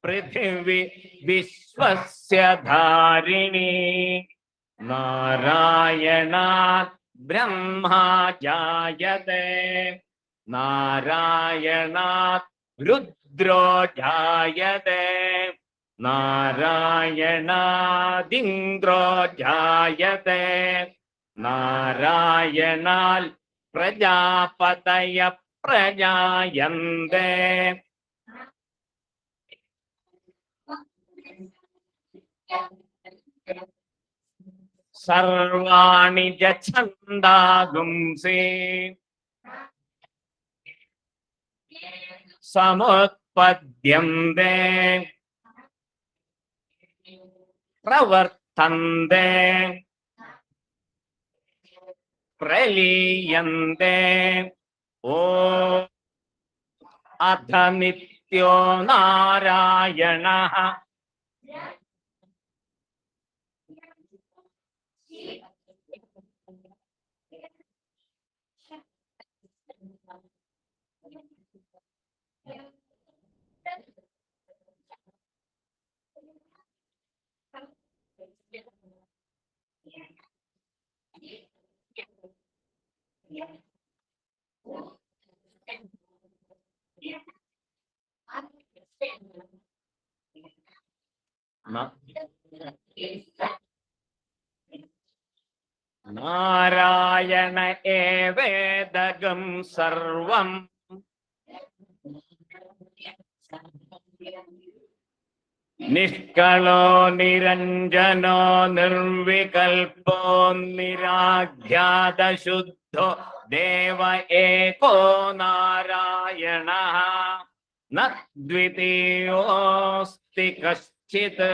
പൃഥിവി വിശ്വസ്യ ധാരിണി നാരായണാത് ബ്രഹ്മാ ജായതേ നാരായണാത് രുദ്രോ ജായതേ നാരായണാദിന്ദ്രോ ജായതേ നാരായണാൽ പ്രജാപതയ പ്രജായന്തേ സർവാണി ഛന്ദാഗുംസി സമുത്പദ്യന്തേ പ്രവർത്തന്തേ പ്രലീയന്തേ ഓം അധ നിത്യോ നാരായണഃ നാരായണ ഏവേദകം സർവം നിഷ്കളോ നിരഞ്ജനോ നിർവികൽപോ നിരാഖ്യാത ശുദ്ധോ ദേവ ഏകോ നാരായണഃ ന ദ്വിതീയോസ്തി കശ്ചിത്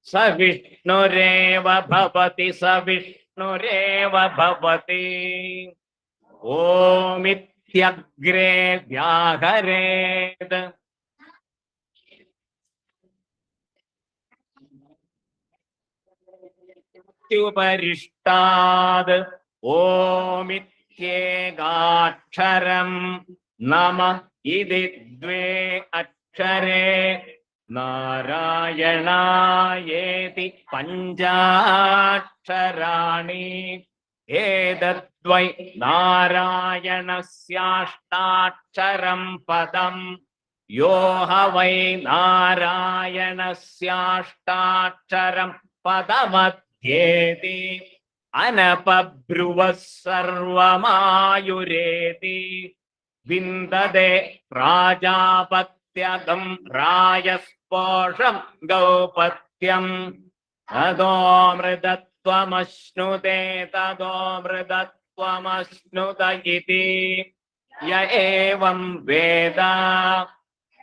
സവിഷ്ണുരേവ ഭവതി സവിഷ്ണുരേവ ഭവതി ഓമിത്യഗ്രേ വ്യാഹരേത് ഉപരിഷ്ടാത് ഓമിത്യേകാക്ഷരം നമ ഇതി ദ്വേ അക്ഷരേ നാരായണായേതി പഞ്ചാക്ഷരാണി ഏതദ്വൈ നാരായണസ്യാഷ്ടാക്ഷരം പദം യോ ഹ വൈ നാരായണസ്യാഷ്ടാക്ഷരം പദമധ്യേതി അനപബ്രുവഃ സർവമായുരേതി വിന്ദദേ പ്രാജാപത്യഗം രായസ്പോഷം ഗൗപത്യം തദോ മൃതത്വമശ്നുതേ തദോ മൃതത്വമശ്നുത ഇതി യ ഏവം വേദ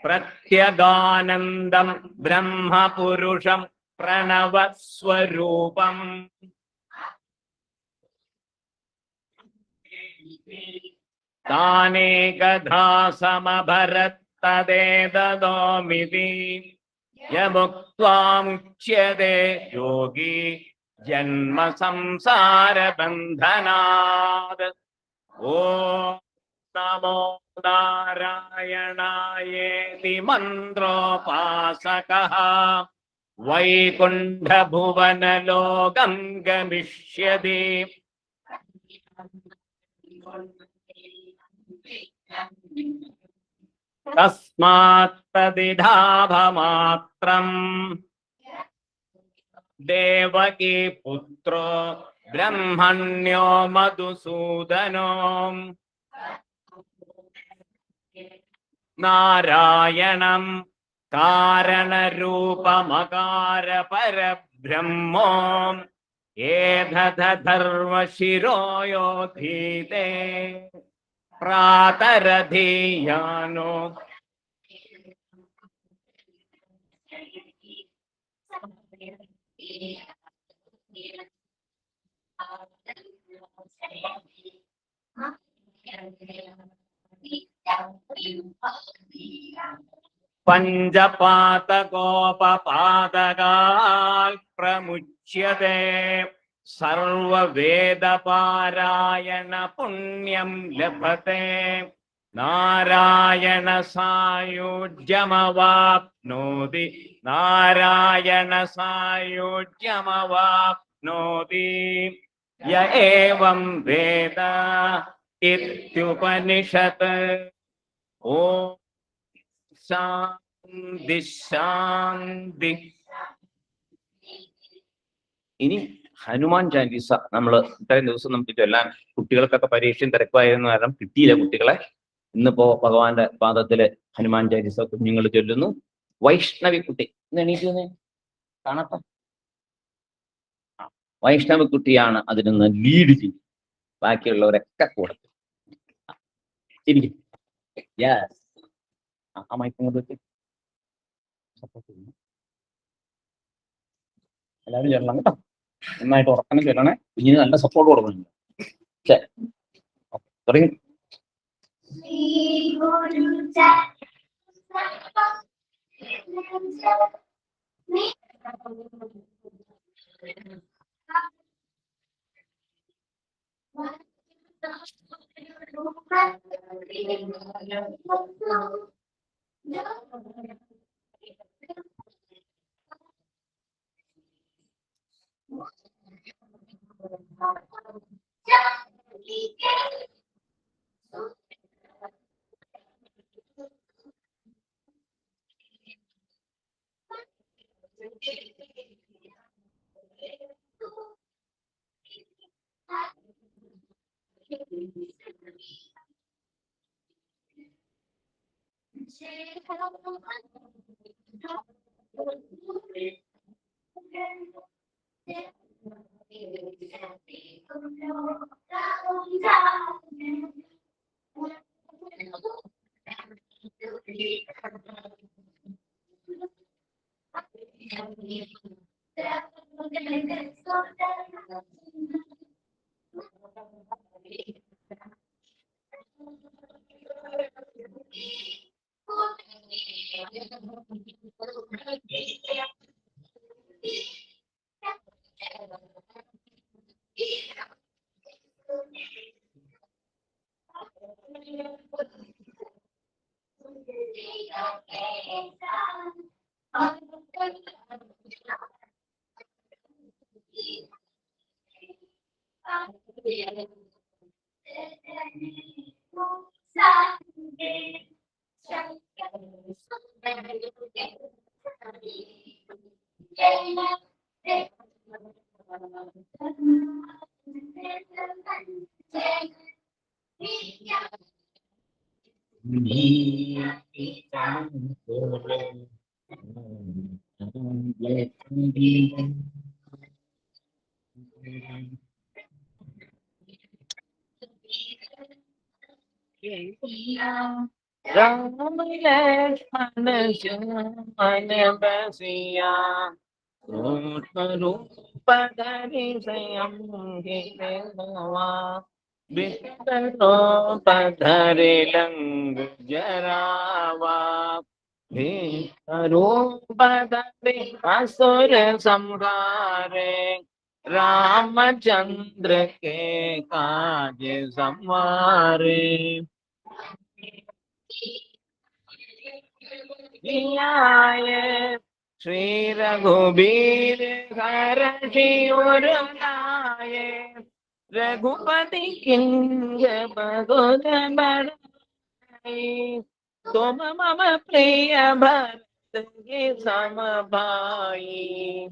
പ്രത്യഗാനന്ദം ബ്രഹ്മപുരുഷം പ്രണവസ്വരൂപം താനേകഥാ സമഭരത്തദേതദോമിതി യമുക്ത്വാമുച്യതേ യോഗി ജന്മ സംസാര ബന്ധനാത്. ഓം നമോ നാരായണായേതി മന്ത്രോപാസകഃ വൈകുണ്ഠഭുവനലോകം ഗമിഷ്യതി. തസ്മാത് പ്രതിധാഭമാത്രം ദേവകീ പുത്രോ ബ്രഹ്മണ്യോ മധുസൂദനോ നാരായണം കാരണരൂപമകാര പരബ്രഹ്മോ ഏധധർവശിരോയോധീതേ പ്രാതരധീയാനോ പഞ്ചപാതകോപപാതകാൽ പ്രമുച്യതേ സർവവേദപാരായണ പുണ്യം ലഭത്തെ നാരായണ സായുജ്യമവാപ്നോതി നാരായണ സായുജ്യമവാപ്നോതി യ ഏവം വേദ ഇത്യുപനിഷത്ത്. ഓം ശാന്തി ശാന്തി. ഇനി ഹനുമാൻ ചാലീസ നമ്മൾ ഇത്രയും ദിവസം നമുക്ക് ചൊല്ലാൻ, കുട്ടികൾക്കൊക്കെ പരീക്ഷയും തിരക്കുമായിരുന്നു കാരണം കിട്ടിയില്ല കുട്ടികളെ. ഇന്നിപ്പോ ഭഗവാന്റെ പാദത്തില് ഹനുമാൻ ചാലീസ കുഞ്ഞുങ്ങൾ ചൊല്ലുന്നു. വൈഷ്ണവി കുട്ടി ഇന്ന് എണീറ്റ് കാണട്ടെ. വൈഷ്ണവി കുട്ടിയാണ് അതിനൊന്ന് ലീഡ് ചെയ്യും, ബാക്കിയുള്ളവരൊക്കെ കൂടെ ഇരിക്കും. യെസ്, ആ മൈക്കിങ്ങോട്ട് എല്ലാവരും ചൊല്ലണം കേട്ടോ. നന്നായിട്ട് ഉറക്കണം ചൊല്ലണേ. കുഞ്ഞിന് നല്ല സപ്പോർട്ട് കൊടുക്കണം. ശരി, തുടങ്ങി. राम लक्ष्मण मन बसिया रूप धरि स्वयं गिरवा रूप धरि लंग जरावा रूप धरि असुर संहारे रामचंद्र के काज संवारे श्री रघुबीर हर शिवर लाए रघुपति किंग बहुत बड़ाई तुम मम प्रिय भरत के सम भाई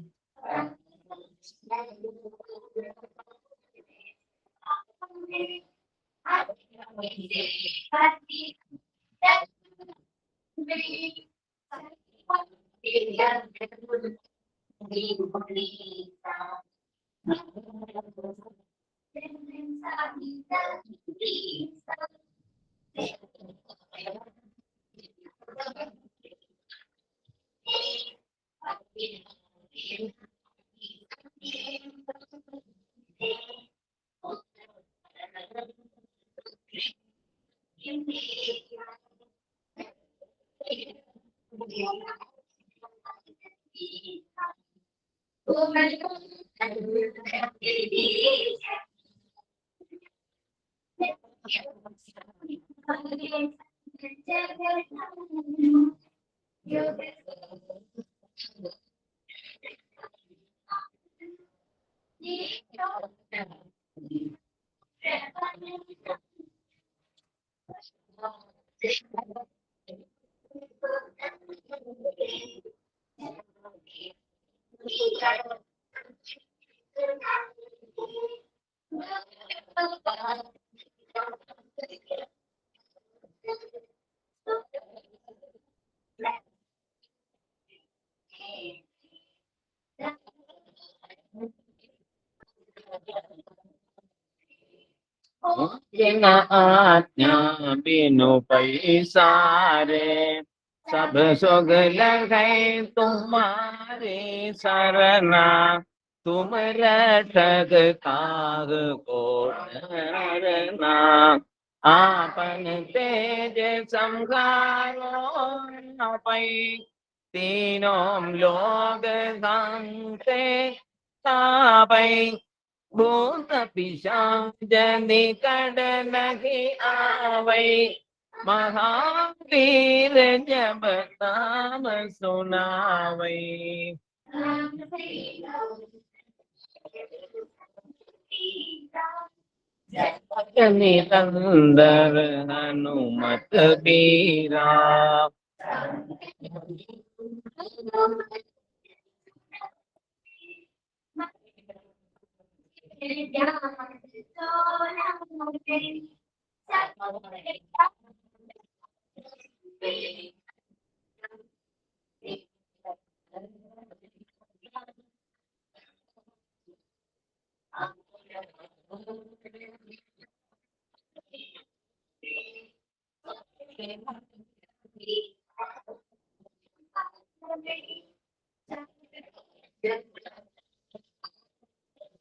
आज्ञा बिनु पैसारे सब सुख लगे तुम्हारे सरना तुम रटक काग को डरना आपन तेज संघारो पै तीनों लोग गांते तापै भूत पिशाच निकट नहीं आवै महावीर जब नाम सुनावै निरंतर हनुमत बीरा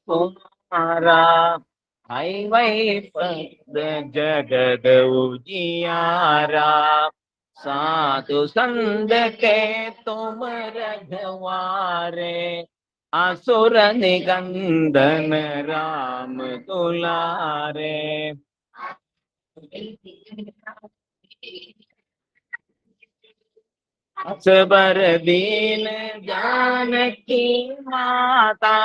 तुम्हारा हाईवै पद जगद उजियारा साधु संत के तुम रखवारे असुर निकंदन राम दुलारे असबर दीन जानकी माता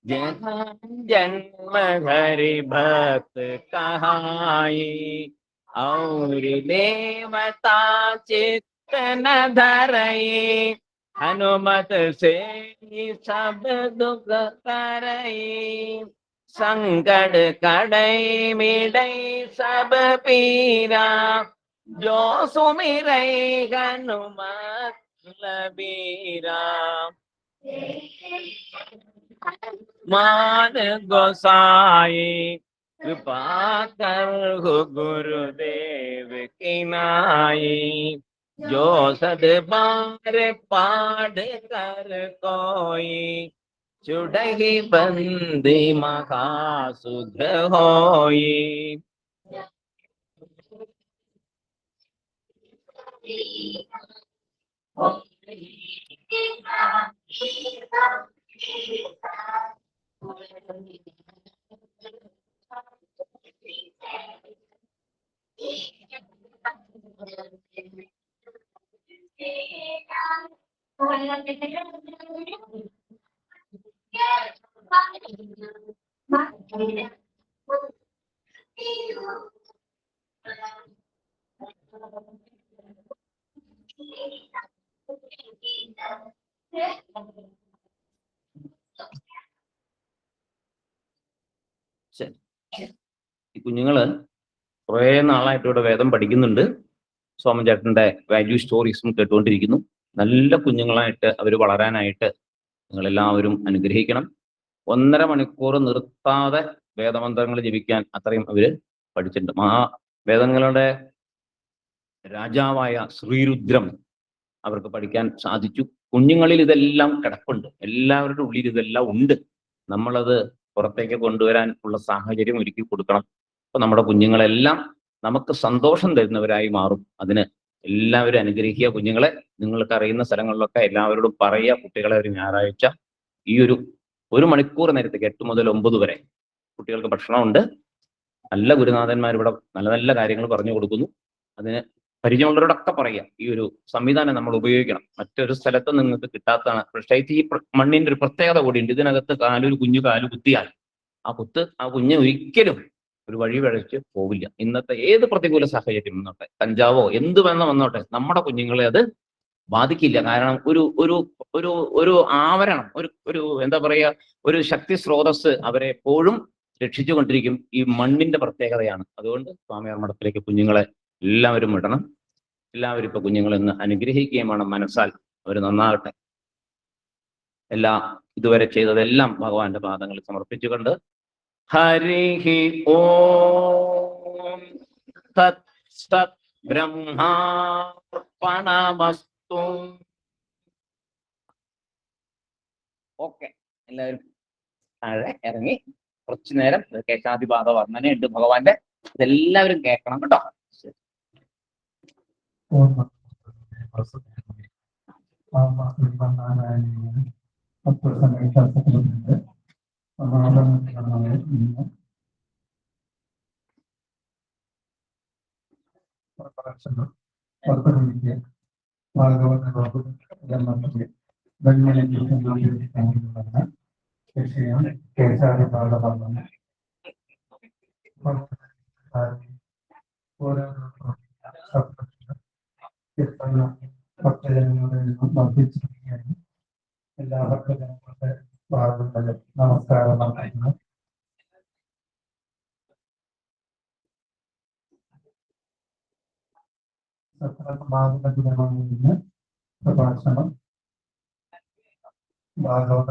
जहाँ जन्म हरि भक्त कहाई और देवता चित्त न धरई हनुमत से सब दुख करई संकट कड़ई मिटई सब पीरा जो सुमिरई हनुमत लबीरा मान गोसाई कृपा कर गुरुदेव की नाई जो सदबार पाठ कर कोई चुड़ही बंदी महा सुध होई ഈ കുഞ്ഞുങ്ങള് കുറെ നാളായിട്ട് ഇവിടെ വേദം പഠിക്കുന്നുണ്ട്. സോമൻ ചേട്ടന്റെ വാല്യൂ സ്റ്റോറീസും കേട്ടുകൊണ്ടിരിക്കുന്നു. നല്ല കുഞ്ഞുങ്ങളായിട്ട് അവർ വളരാനായിട്ട് നിങ്ങളെല്ലാവരും അനുഗ്രഹിക്കണം. 1.5 മണിക്കൂർ നിർത്താതെ വേദമന്ത്രങ്ങൾ ജപിക്കാൻ അത്രയും അവര് പഠിച്ചിട്ടുണ്ട്. വേദങ്ങളുടെ രാജാവായ ശ്രീരുദ്രം അവർക്ക് പഠിക്കാൻ സാധിച്ചു. കുഞ്ഞുങ്ങളിൽ ഇതെല്ലാം കിടപ്പുണ്ട്, എല്ലാവരുടെ ഉള്ളിൽ ഇതെല്ലാം ഉണ്ട്. നമ്മളത് പുറത്തേക്ക് കൊണ്ടുവരാൻ ഉള്ള സാഹചര്യം ഒരുക്കി കൊടുക്കണം. അപ്പൊ നമ്മുടെ കുഞ്ഞുങ്ങളെല്ലാം നമുക്ക് സന്തോഷം തരുന്നവരായി മാറും. അതിന് എല്ലാവരും അനുഗ്രഹിക്കുക. കുഞ്ഞുങ്ങളെ നിങ്ങൾക്ക് അറിയുന്ന സ്ഥലങ്ങളിലൊക്കെ എല്ലാവരോടും പറയുക, കുട്ടികളെ ഒരു ഞായറാഴ്ച ഈ ഒരു മണിക്കൂർ നേരത്തേക്ക് 8 മുതൽ 9 വരെ കുട്ടികൾക്ക് ഭക്ഷണമുണ്ട്. നല്ല ഗുരുനാഥന്മാർ ഇവിടെ നല്ല നല്ല കാര്യങ്ങൾ പറഞ്ഞു കൊടുക്കുന്നു. അതിന് പരിചയമുള്ളവരോടൊക്കെ പറയുക, ഈ ഒരു സംവിധാനം നമ്മൾ ഉപയോഗിക്കണം. മറ്റൊരു സ്ഥലത്ത് നിങ്ങൾക്ക് കിട്ടാത്തതാണ്. പക്ഷേ ഈ മണ്ണിന്റെ ഒരു പ്രത്യേകത കൂടിയുണ്ട്. ഇതിനകത്ത് ഒരു കുഞ്ഞു കാല് കുത്തിയാൽ ആ കുഞ്ഞ് ഒരിക്കലും ഒരു വഴി വഴച്ച് പോവില്ല. ഇന്നത്തെ ഏത് പ്രതികൂല സാഹചര്യം വന്നോട്ടെ, കഞ്ചാവോ എന്ത് വന്നോട്ടെ, നമ്മുടെ കുഞ്ഞുങ്ങളെ അത് ബാധിക്കില്ല. കാരണം ഒരു ആവരണം, ഒരു എന്താ പറയുക, ഒരു ശക്തി സ്രോതസ് അവരെ എപ്പോഴും രക്ഷിച്ചുകൊണ്ടിരിക്കും. ഈ മണ്ണിന്റെ പ്രത്യേകതയാണ്. അതുകൊണ്ട് സ്വാമിയാർ മഠത്തിലേക്ക് കുഞ്ഞുങ്ങളെ എല്ലാവരും വിടണം. എല്ലാവരും ഇപ്പൊ കുഞ്ഞുങ്ങളെ ഒന്ന് അനുഗ്രഹിക്കുകയും വേണം. മനസ്സാൽ അവർ നന്നാകട്ടെ. ഇതുവരെ ചെയ്തതെല്ലാം ഭഗവാന്റെ പാദങ്ങളിൽ സമർപ്പിച്ചുകൊണ്ട് ഹരിഹി ഓം തത് സത് ബ്രഹ്മാർപ്പണമസ്തു. ഓക്കെ, എല്ലാവരും താഴെ ഇറങ്ങി കുറച്ചു നേരം കേശാദിപാദ വർണ്ണനയുണ്ട് ഭഗവാന്റെ. ഇതെല്ലാവരും കേൾക്കണം കേട്ടോ. എല്ലാവർക്കും നമസ്കാരം. സത്രമാകുന്ന പ്രഭാഷണം ഭാഗവത